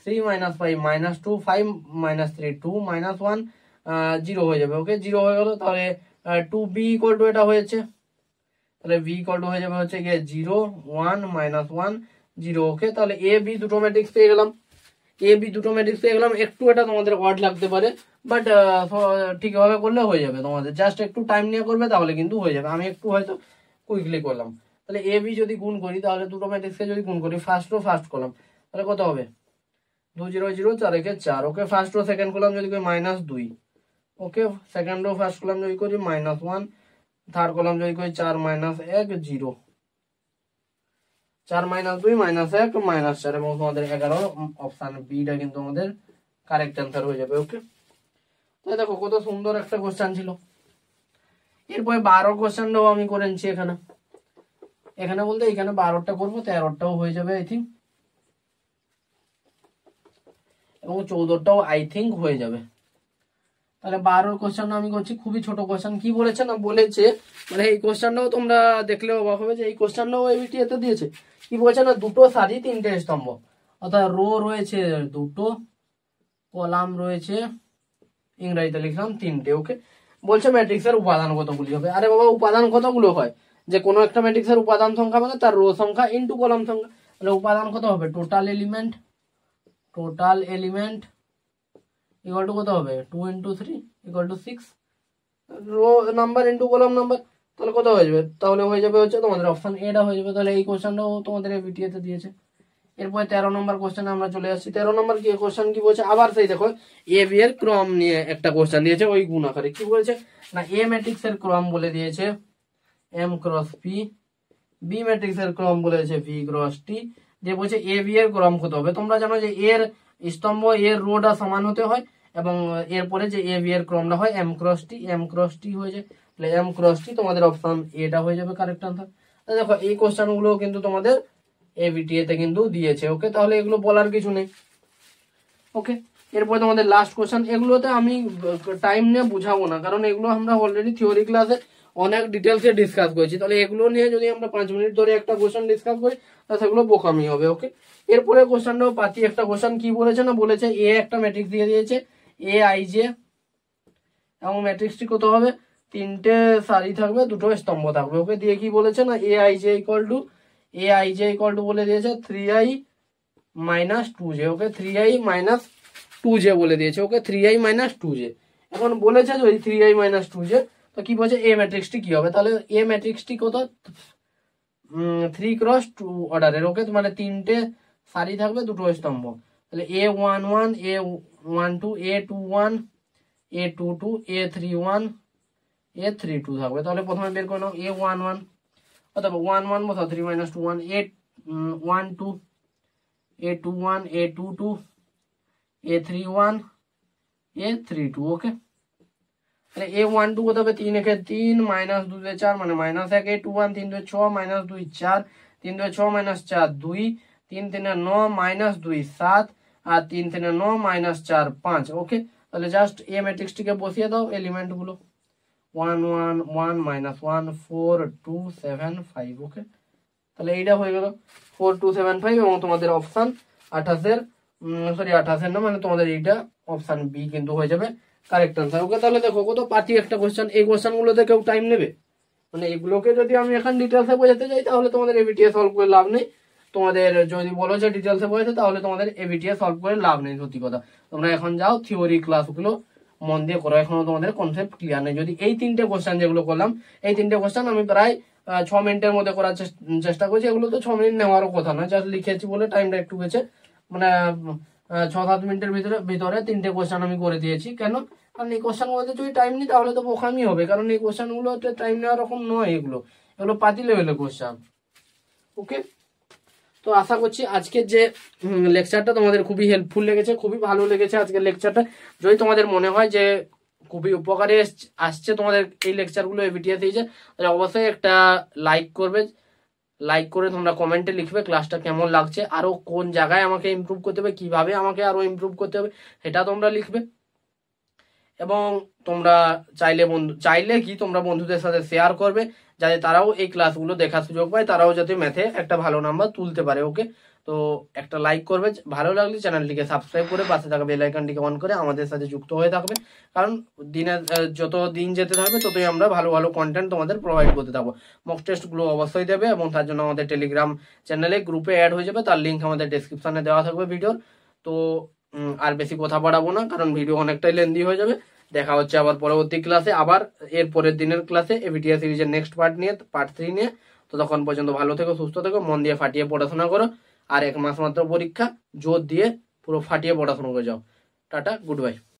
3 - 5 -2 5 - 3 2 -1 0 হয়ে যাবে। ওকে, 0 হয়ে গেল, তাহলে 2b ইকুয়াল টু এটা হয়েছে, তাহলে b ইকুয়াল টু হয়ে যাবে হচ্ছে গিয়ে 0 1 -1 0। ওকে, তাহলে এ বি দুটো ম্যাট্রিক্স পেয়ে গেলাম, এ বি দুটো ম্যাট্রিক্স পেয়ে গেলাম। একটু এটা তোমাদের ওয়ার্ড লাগতে পারে বাট ঠিকভাবে করলে হয়ে যাবে, তোমাদের জাস্ট একটু টাইম নিয়ে করবে তাহলে কিন্তু হয়ে যাবে। আমি একটু হয়তো কুইকলি করলাম। তাহলে এ বি যদি গুণ করি তাহলে দুটো ম্যাট্রিক্সকে যদি গুণ করি, ফার্স্ট রো ফার্স্ট কলাম, তাহলে কত হবে 2 0 0 4 1 4। ওকে, ফার্স্ট রো সেকেন্ড কলাম যদি করি -2। ওকে, সেকেন্ড রো ফার্স্ট কলাম যদি করি -1, থার্ড কলাম যদি করি 4 -1 0, 4 -2 -1 -4 এবং তোমাদের 11 অপশন বিটা কিন্তু আমাদের কারেক্ট অ্যান্সার হয়ে যাবে। ওকে, তাই দেখো কত সুন্দর একটা কোশ্চেন ছিল। এরপরে 12 কোশ্চেনটাও আমি করে নিচ্ছি এখানে, এখানে বলতে এখানে 12টা করবো, 13টাও হয়ে যাবে আই থিঙ্ক, এবং 14টাও আই থিঙ্ক হয়ে যাবে। তাহলে 12 কোশ্চেন আমি করছি, খুবই ছোট কোশ্চেন। কি বলেছে না, বলেছে মানে এই কোশ্চেনটাও তোমরা দেখলে অবাক হবে যে এই কোশ্চেনটাও এবিটিএতে দিয়েছে। কি বলছে না, দুটো সারি 3টে স্তম্ভ, অর্থাৎ রো রয়েছে 2টো, কলাম রয়েছে ইংরেজিতে লিখলাম 3টে। ওকে, বলছে ম্যাট্রিক্সের উপাদান কতগুলি হবে। আরে বাবা, উপাদান কতগুলো হয়, যে কোনো একটা ম্যাট্রিক্সের উপাদান সংখ্যা মানে তার রো সংখ্যা ইন্টু কলাম সংখ্যা। তাহলে উপাদান কত হবে, টোটাল এলিমেন্ট ইকুয়াল টু কত হবে 2 × 3 = 6, rho number into column number, তাহলে কত হয়ে যাবে, তাহলে হয়ে যাবে হচ্ছে তোমাদের অপশন এটা হয়ে যাবে। তাহলে এই কোশ্চেনটাও তোমাদের এবিটিএতে দিয়েছে। এরপরে 13 নম্বর কোশ্চেনে আমরা চলে আসছি। 13 নম্বর কি কোশ্চেন কি বলছে, আবার সেই দেখো এ বি এর ক্রম নিয়ে একটা কোশ্চেন দিয়েছে ওই গুণ আকারে। কি বলেছে না, এ ম্যাট্রিক্স এর ক্রম বলে দিয়েছে m × p, বি ম্যাট্রিক্স এর ক্রম বলেছে v × t, যে বলছে এ বি এর ক্রম কত হবে। তোমরা জানো যে এর স্তম্ভ এর রোটা সমান হতে হয় এবং এরপরে যে এ বি এর ক্রমটা হয় m × t হয়ে যায়। তাহলে m × t তোমাদের অপশন এটা হয়ে যাবে কারেক্ট আনসার। দেখো এই কোশ্চেন গুলো কিন্তু তোমাদের এবিটিএতে কিন্তু দিয়েছে। ওকে, তাহলে এগুলো বলার কিছু নেই। ওকে, এরপরে তোমাদের লাস্ট কোশ্চেন, এগুলোতে আমি টাইম নিয়ে বুঝাবো না কারণ এগুলো আমরা অলরেডি থিওরি ক্লাসে অনেক ডিটেলসে ডিসকাস করেছি। তাহলে এগুলো নিয়ে যদি আমরা 5 মিনিট ধরে একটা কোশ্চেন ডিসকাস করি তাহলে সেগুলো বোকামি হবে। ওকে, এরপরে কোশ্চেনটাও পাচ্ছি একটা কোশ্চেন কি বলেছে না, বলেছে এ একটা ম্যাট্রিক্স দিয়ে দিয়েছে এ আই জে, এবং ম্যাট্রিক্সটি কত হবে 3টে সারি থাকবে 2টো স্তম্ভ থাকবে। ওকে, দিয়ে কি বলেছে না A I J equal to বলে দিয়েছে 3i - 2j। ওকে, 3i - 2j বলে দিয়েছে। ওকে, 3i - 2j। এখন বলেছে যদি 3i - 2j, তো কি বলছে এ ম্যাট্রিক্সটি কি হবে, তাহলে এ ম্যাট্রিক্সটি কত 3x2 অর্ডারের, ওকে, মানে 3টে সারি থাকবে, 2টো স্তম্ভ। তাহলে A11, A12, A21, A22, A31, A32 থাকবে। তাহলে প্রথমে বের করে নাও A11, অথবা 11 বসাও, 3 - 2 1, A12, A21, A22, A31, A32, ওকে। তাহলে A12 কত হবে, 3 একে 3 - 2 তে 4 মানে -1, A21 3 2 6 - 2 4, 3 2 6 - 4 2, 3 3 9 - 2 7, আর 3 3 9 - 4 5, ওকে। তাহলে জাস্ট এ ম্যাট্রিক্সটিকে বসিয়ে দাও এলিমেন্ট গুলো, 1 1 1 -1 4 2 7 5, ওকে। তাহলে এইটা হয়ে গেল 4 2 7 5, এবং তোমাদের অপশন 28 না, মানে তোমাদের এইটা অপশন বি কিন্তু হয়ে যাবে কারেক্ট আনসার, ওকে। তাহলে দেখো কত পার্টি একটা কোশ্চেন, এই কোশ্চেন গুলোতে কেউ টাইম নেবে? মানে এগুলোকে যদি আমি এখন ডিটেলসে বোঝাতে যাই তাহলে তোমাদের এবিটিএ সলভ করে লাভ নেই। তোমাদের যদি বলো যে ডিটেলসে বোঝাতে, তাহলে তোমাদের এবিটিএ সলভ করে লাভ নেই, সত্যি কথা। তোমরা এখন যাও থিওরি ক্লাসগুলো মন দিয়ে করো, এখনো তোমাদের কনসেপ্ট ক্লিয়ার নেই। যদি এই 3টে কোশ্চেন যেগুলো করলাম, এই 3টে কোশ্চেন আমি প্রায় 6 মিনিটের মধ্যে করার চেষ্টা করছি। এগুলো তো 6 মিনিট নেওয়ারও কথা না, জাস্ট লিখেছি বলে টাইমটা একটু গেছে, মানে 6-7 মিনিটের ভিতরে 3টে কোশ্চেন আমি করে দিয়েছি। কেন? কারণ এই কোশ্চেন গুলোতে যদি টাইম নিই তাহলে তো বোকামি হবে, কারণ এই কোশ্চেন গুলোতে টাইম নেওয়ার রকম নয়, এগুলো পাতি লেভেলের কোশ্চেন, ওকে। তো আশা করছি আজকের যে লেকচারটা তোমাদের খুবই হেল্পফুল লেগেছে, খুবই ভালো লেগেছে আজকের লেকচারটা। যদি তোমাদের মনে হয় যে খুবই উপকারে আসছে তোমাদের এই লেকচারগুলো এবিটিএস দিয়েছে, তাহলে অবশ্যই একটা লাইক করবে। লাইক করে তোমরা কমেন্টে লিখবে ক্লাসটা কেমন লাগছে, আরো কোন জায়গায় আমাকে ইমপ্রুভ করতে হবে, কিভাবে আমাকে আরো ইমপ্রুভ করতে হবে সেটা তোমরা লিখবে। এবং তোমরা চাইলে কি তোমরা বন্ধুদের সাথে শেয়ার করবে, যাতে তারাও এই ক্লাসগুলো দেখার সুযোগ পায়, তারাও যাতে ম্যাথে একটা ভালো নাম্বার তুলতে পারে, ওকে। তো একটা লাইক করবে, ভালো লাগলে চ্যানেলটিকে সাবস্ক্রাইব করে পাশে থাকা বেল আইকনটিকে অন করে আমাদের সাথে যুক্ত হয়ে থাকবে, কারণ যত দিন যেতে থাকবে ততই আমরা ভালো ভালো কন্টেন্ট তোমাদের প্রোভাইড করতে থাকবো। মক টেস্টগুলো অবশ্যই দেবে, এবং তার জন্য আমাদের টেলিগ্রাম চ্যানেলে গ্রুপে অ্যাড হয়ে যাবে, তার লিঙ্ক আমাদের ডেসক্রিপশনে দেওয়া থাকবে ভিডিওর। তো আর বেশি কথা বাড়াবো না, কারণ ভিডিও অনেকটাই লেন্দি হয়ে যাবে। দেখা হচ্ছে আবার পরবর্তী ক্লাসে, আবার এর পরের দিনের ক্লাসে এবিটিএস সিরিজের নেক্সট পার্ট নিয়ে, পার্ট 3 নিয়ে। তো তখন পর্যন্ত ভালো থেকো, সুস্থ থেকো, মন দিয়ে ফাটিয়ে পড়াশোনা করো। আর 1 মাস মাত্র পরীক্ষা, জোর দিয়ে পুরো ফাটিয়ে পড়াশোনা করে যাও। Tata, good bye.